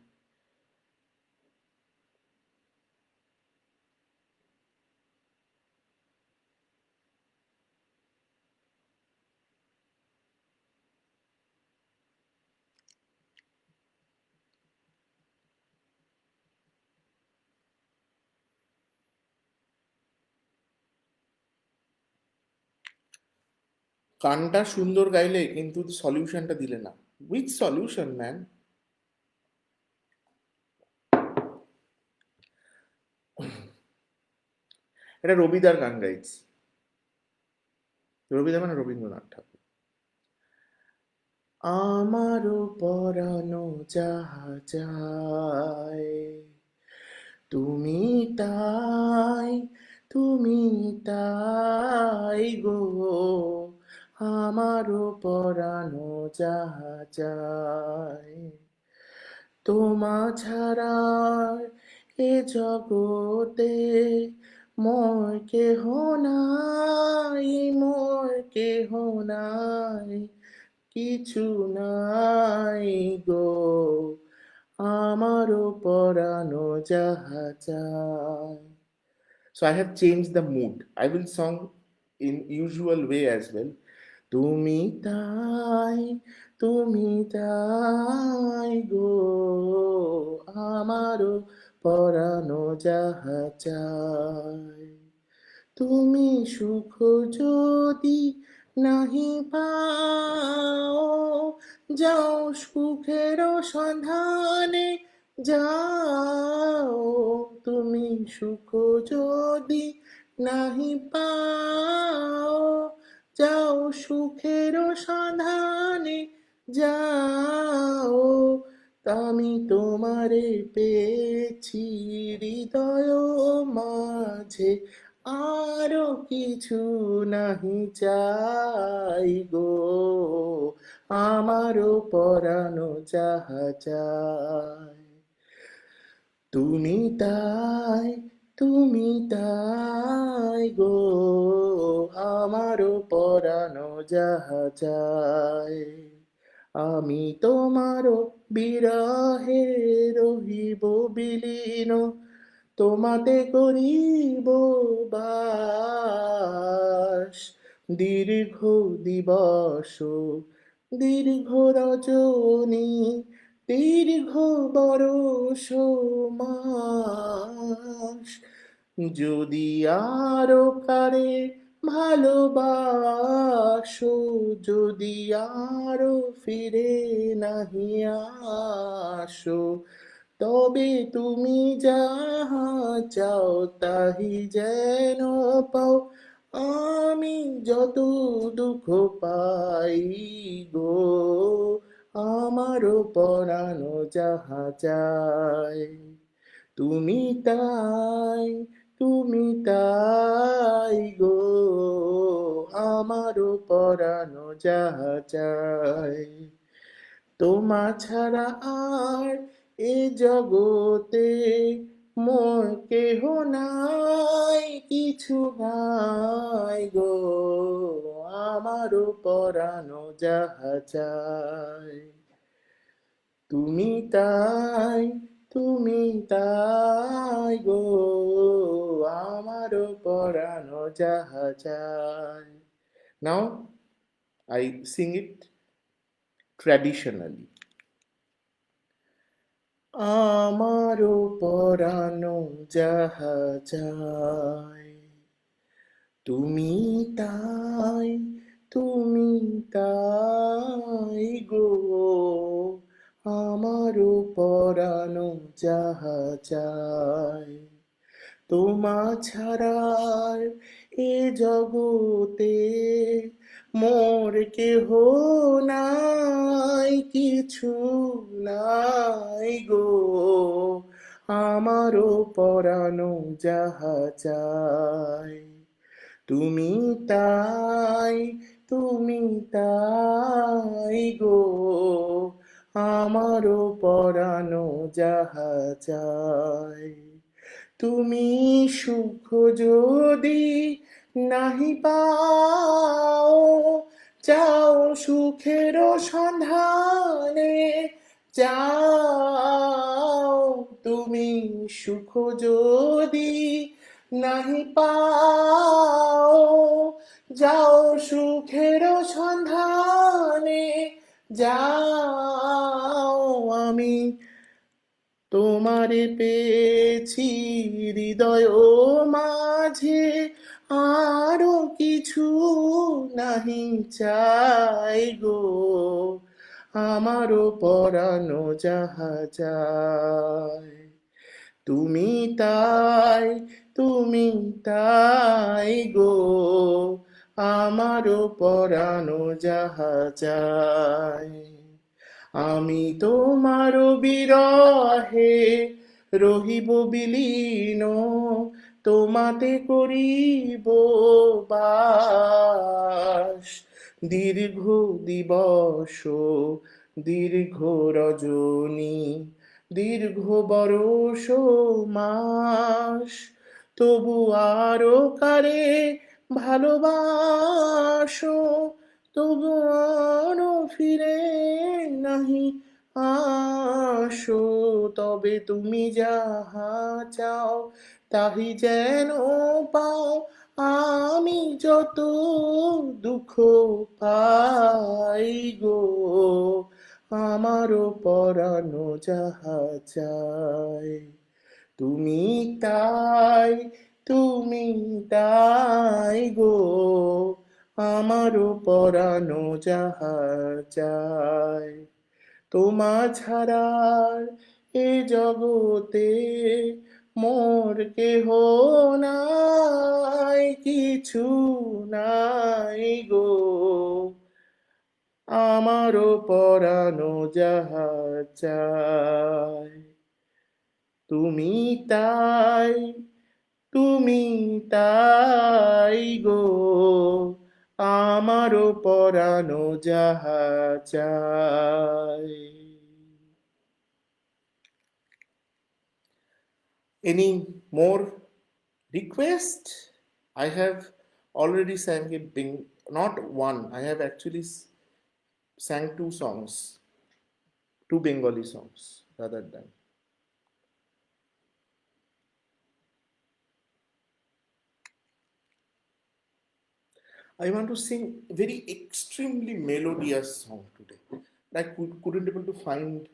গানটা সুন্দর গাইলে কিন্তু সলিউশনটা দিলে না। With solution man. এটা রবিদার গান গাইছি। রবিদা মানে রবীন্দ্রনাথ ঠাকুর। আমারও পরানো যাহা চায়, তুমি তাই, তুমি তাই গো। আমারও পরানো যাহা চায়, তোমা ছাড়া এ জগতে মোর কেহ নাই, মোর কেহ নাই, কিছু নাই গো। আমারও পরানো যাহা চায়। So I have changed the mood. I will sing in usual way as well. তুমি তাই, তুমি তাই গো। আমারও পরানো যাহা চায়। তুমি সুখ যদি নাহি পাও, যাও সুখের সন্ধানে যাও। তুমি সুখ যদি নাহি পাও, যাও সুখের সন্ধানে যাও। আমি তোমারে পেয়েছি হৃদয় মাঝে, আরো কিছু নাহি চাই গো। আমারও পরানো যাহা চায়। তুমি তাই, তুমি তাই গো। আমারও পরানো যাহা চায়। আমি তোমারও বিরহে রহিব বিলীন, তোমাতে করিব বাস। দীর্ঘ দিবস, দীর্ঘ রজনী, দীর্ঘ বরষ মাস। যদি আরো কারে ভালোবাসো, যদি আরো ফিরে নাহি আসো, তবে তুমি যাহা চাও তাহি যেন পাও। আমি যত দুঃখ পাই গো, আমারও পরানো যাহা চায়। তুমি তাই, তুমি তাই গো। আমারও পরানো যাহা চায়। তোমা ছাড়া আর এ জগতে মোর কেহ নাই, কিছু নাই গো, আমারও পরানো যাহা চায়। তুমি তাই, তুমি তাই গো, আমারও পরানো যাহা চায়। Now I sing it traditionally. আমারও পরানো যাহা চায়, তুমি তাই, তুমি তাই গো, আমারও পরানো যাহা চায়। তোমা ছাড়ার এ জগতে মোর কেহ নাই, কিছু নাই গো, আমারও পরানো যাহা চায়। তুমি তাই, তুমি তাই গো, আমারও পরানো যাহা চায়। তুমি সুখ যদি নাহি পাও, যাও সুখের সন্ধানে, যাও। তুমি সুখ যদি নাহি পাও, যাও সুখের সন্ধানে, যাও। আমি তোমারে পেয়েছি হৃদয় মাঝে, আরো কিছু নাহি চাই গো, আমারও পরানো যাহা চায়। তুমি তাই, তুমি তাই গো, আমারও পরানো যাহা চায়। আমি তোমার বিরহে রহিব বিলীন, তোমাতে করিব বাস। দীর্ঘ দিবস, দীর্ঘ রজনী, দীর্ঘ বরষ মাস, তবু আরো কারে ভালোবাসো, তবু আরো ফিরে নাহি আসো। তবে তুমি যাহা চাও তাহি যেন পাও, আমি যত দুঃখ পাই গো, আমারও পরানো যাহা চায়। তুমি তাই, তুমি তাই গো, আমারও পরানো যাহা চায়। তোমা ছাড়ার এ জগতে মোর কেহ নাই, কিছু নাই গো, আমারও পরানো যাহা চায়। তুমি তাই, তুমি তাই গো, আমারও পরানো যাহা চায়। Any more request? I have already sang a not one, I have actually sang two songs, two Bengali songs rather than. I want to sing very extremely melodious song today. I couldn't able to find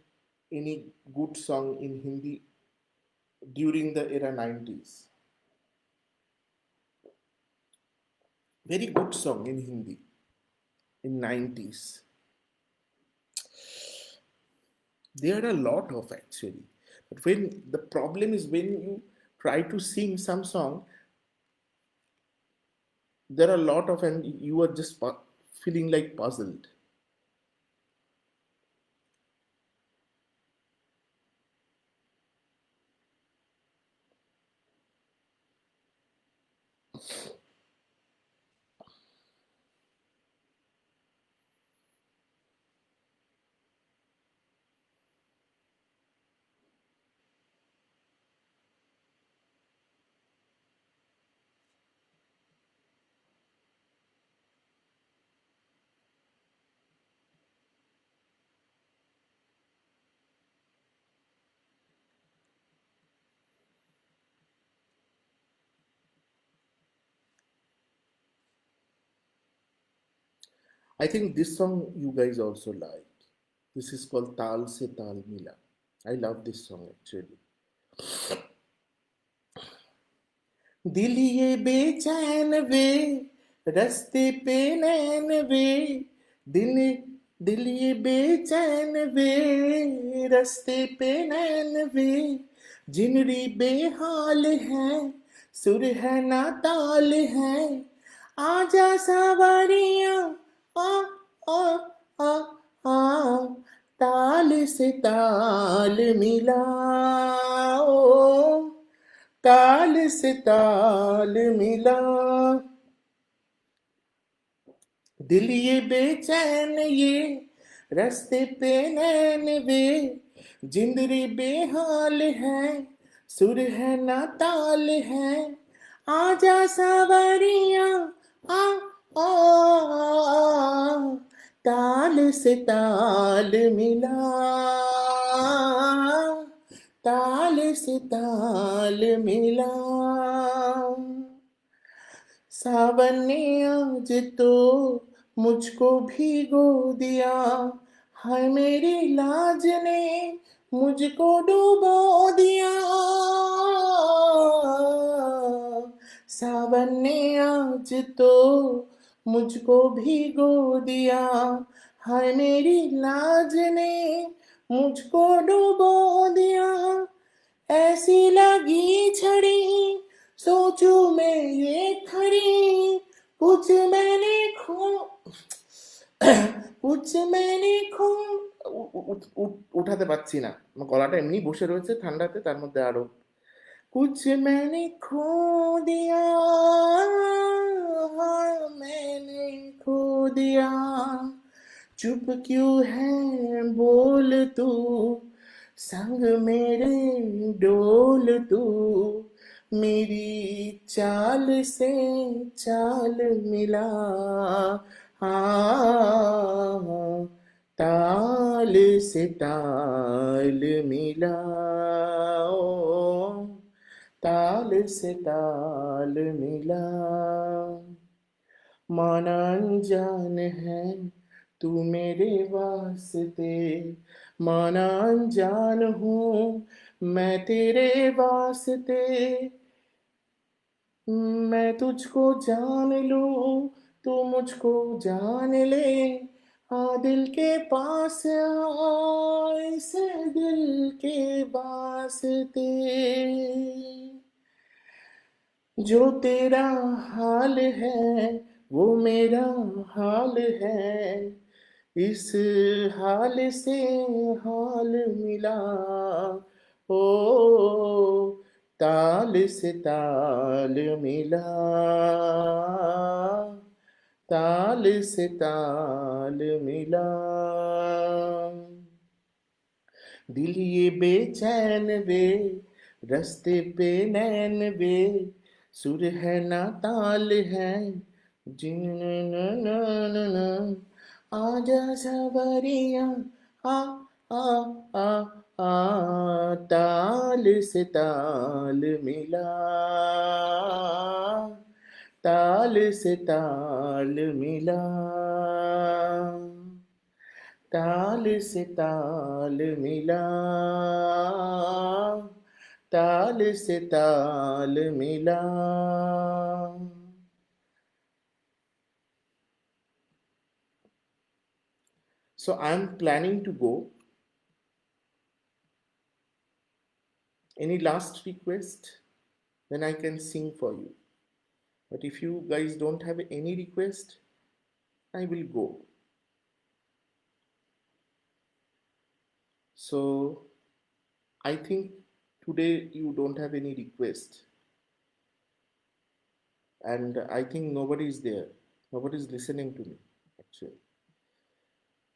any good song in Hindi during the era 90s. Very good song in Hindi in 90s. There are a lot of actually. But when the problem is when you try to sing some song, there are a lot of and you are just feeling like puzzled. I think this song you guys also like. This is called Tal Se Tal Mila. I love this song actually. दिल ये बेचैन वे, रास्ते पे नैन वे, दिल दिल ये बेचैन वे, रास्ते पे नैन वे, जिनरी बेहाल है, सुर है ना ताल है, आजा सवारियां, आ आ आ आ, ताल से ताल मिलाओ, ताल से ताल मिला, दिल ये बेचैन ये, रास्ते पे नैन वे, जिंदरी बेहाल है, सुर है ना ताल है, आजा सावरिया, आ आ आ, ताल से ताल मिला, ताल से ताल मिला, सावन ने आज तो मुझको भिगो दिया, हाय मेरी लाज ने मुझको डुबो दिया, सावन ने आज तो मुझको भिगो दिया, हाय मेरी लाज ने मुझको डुबो दिया, ऐसी लगी छड़ी सोचू मैं ये खड़ी, कुछ मैंने खो कुछ मैंने खो উঠাতে পারছি না, আমার গলাটা এমনি বসে রয়েছে ঠান্ডাতে, তার মধ্যে আরো कुछ मैंने खो दिया, मैंने खो दिया, चुप क्यों है बोल तू, संग मेरे डोल तू, मेरी चाल से चाल मिला, हाँ ताल से ताल मिला, ओ, ताल से ताल मिला, माना अनजान है तू मेरे वास्ते, माना अनजान हूँ मैं तेरे वास्ते, मैं तुझको जान लूँ तू मुझको जान ले, आ दिल के पास आ इस दिल के वास्ते, जो तेरा हाल है वो मेरा हाल है, इस हाल से हाल मिला, ओ ताल से ताल मिला, ताल से ताल मिला, दिल ये बेचैन वे, रास्ते पे नैन वे, सुर है ना ताल है, जिन न न न न, आजा सवरिया, आ आ आ आ, ताल से ताल मिला, ताल से ताल मिला, ताल से ताल मिला, ताल से ताल मिला. So I'm planning to go. Any last request? Then I can sing for you. But if you guys don't have any request, I will go. So I think today you don't have any request. And I think nobody is there. Nobody is listening to me, actually.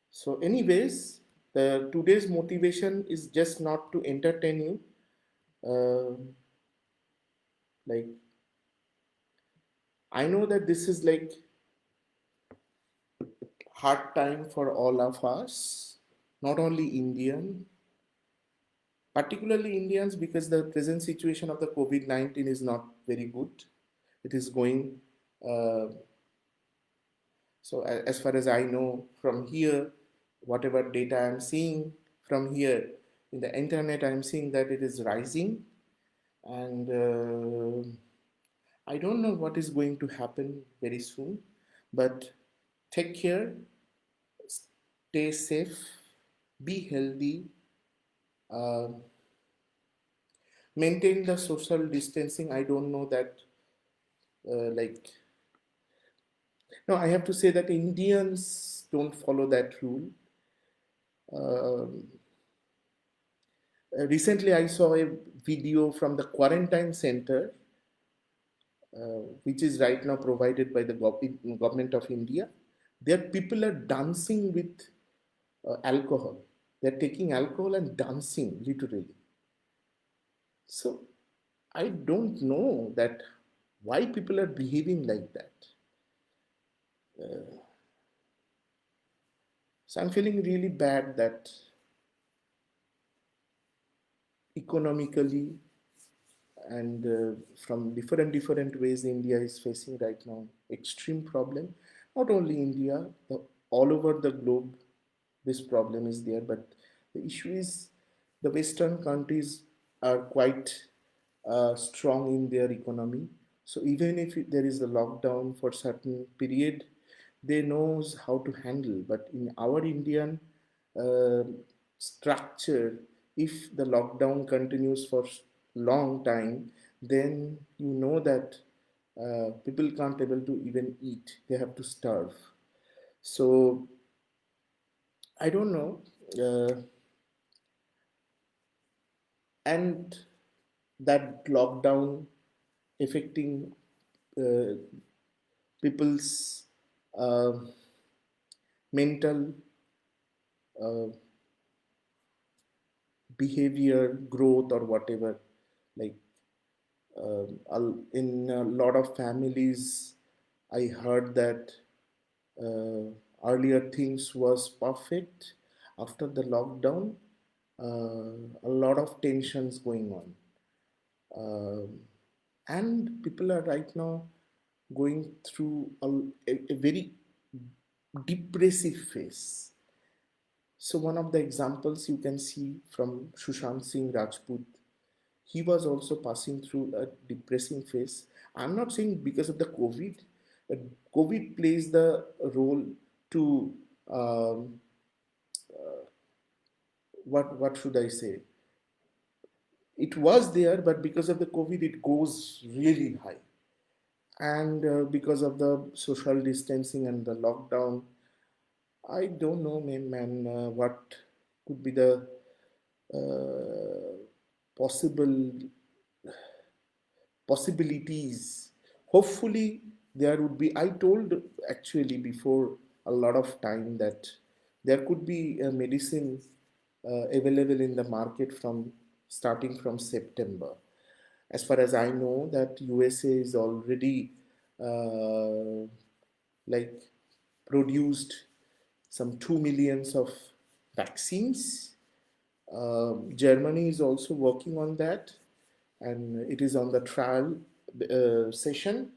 So anyways, the today's motivation is just not to entertain you. Like, I know that this is like hard time for all of us, not only Indian, particularly Indians, because the present situation of the COVID-19 is not very good. It is going So as far as I know from here, whatever data I'm seeing from here in the internet, I'm seeing that it is rising, and I don't know what is going to happen very soon. But take care, stay safe, be healthy, uh, maintain the social distancing. I don't know that, like, no, I have to say that Indians don't follow that rule. Um Recently, I saw a video from the quarantine center, which is right now provided by the government of India. There, people are dancing with alcohol. They're taking alcohol and dancing literally. So I don't know that why people are behaving like that. So I'm feeling really bad that economically and from different ways India is facing right now extreme problem. Not only India, all over the globe this problem is there, but the issue is the western countries are quite strong in their economy. So even if there is a lockdown for certain period, they knows how to handle. But in our Indian uh, structure, if the lockdown continues for long time, then you know that people can't able to even eat. They have to starve. So I don't know. And that lockdown affecting uh, people's uh, mental uh, behavior growth or whatever, like in a lot of families I heard that uh, earlier things was perfect. After the lockdown, a lot of tensions going on. And people are right now going through a very depressive phase. So one of the examples you can see from Sushant Singh Rajput, he was also passing through a depressing phase. I'm not saying because of the COVID, but COVID plays the role to um, what should I say? It was there, but because of the COVID, it goes really high. And because of the social distancing and the lockdown, I don't know, man, what could be the uh, possible possibilities. Hopefully, there would be. I told actually before a lot of time that there could be a medicine available in the market from starting from September. As far as I know, that USA is already uh, like produced some 2 millions of vaccines. Germany is also working on that, and it is on the trial session.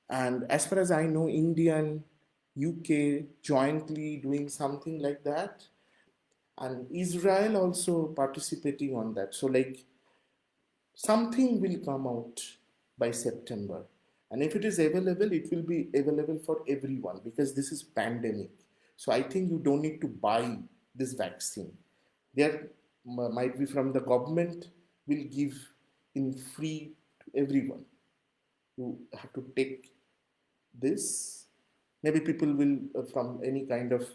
And as far as I know, India and UK jointly doing something like that, and Israel also participating on that. So like something will come out by September. And if it is available, it will be available for everyone because this is pandemic. So I think you don't need to buy this vaccine. There might be from the government will give in free to everyone. You have to take this. Maybe people will from any kind of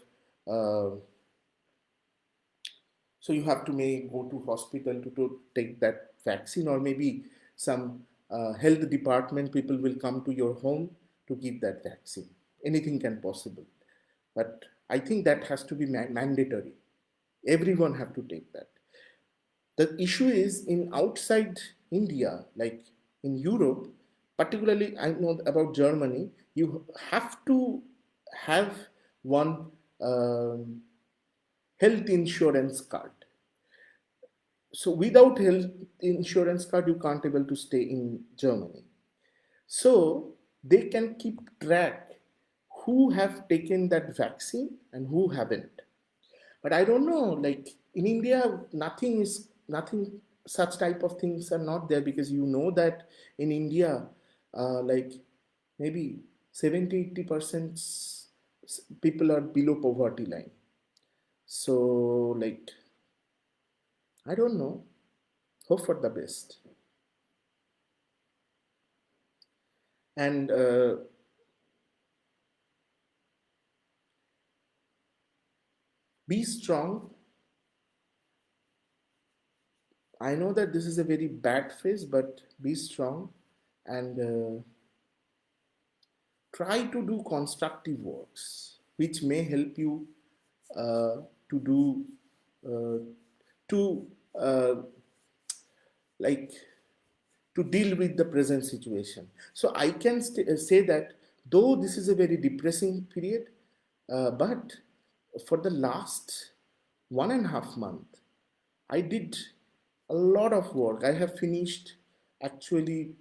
so you have to may go to hospital to take that vaccine, or maybe some health department people will come to your home to give that vaccine. Anything can possible, but I think that has to be mandatory. Everyone have to take that. The issue is in outside India, like in Europe, particularly I know about Germany, you have to have one health insurance card. So without health insurance card, you can't able to stay in Germany. So they can keep track who have taken that vaccine and who haven't. But I don't know, like in India, nothing such type of things are not there, because you know that in India, like maybe 70-80% people are below poverty line. So like I don't know. Hope for the best. And be strong. I know that this is a very bad phase, but be strong and try to do constructive works which may help you uh, to do uh, to uh, like to deal with the present situation. So I can say that though this is a very depressing period, but for the last 1.5 month, I did a lot of work. I have finished actually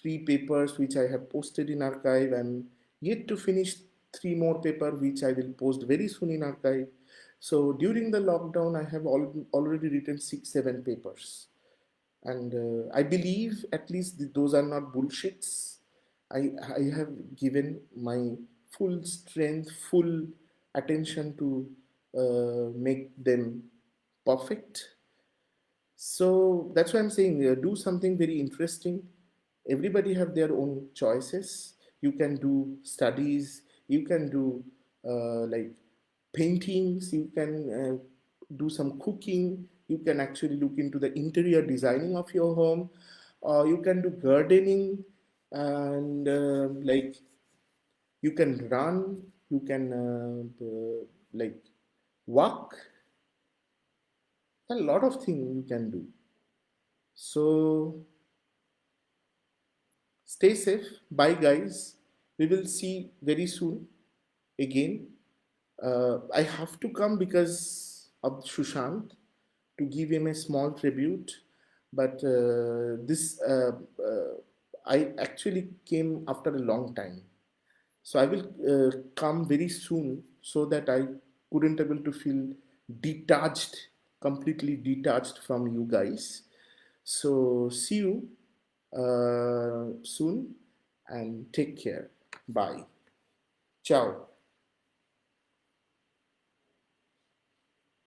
3 papers which I have posted in archive, and yet to finish 3 more paper which I will post very soon in archive. So during the lockdown, I have already written 6-7 papers, and I believe at least those are not bullshits. I have given my full strength, full attention to make them perfect. So that's why I'm saying do something very interesting. Everybody have their own choices. You can do studies, you can do like paintings, you can do some cooking, you can actually look into the interior designing of your home, or you can do gardening, and like you can run, you can like walk, a lot of things you can do. So stay safe. Bye, guys. We will see very soon again. I have to come because of Shushant to give him a small tribute. But this I actually came after a long time. So I will come very soon so that I couldn't able to feel detached, completely detached from you guys. So see you soon and take care. Bye. Ciao.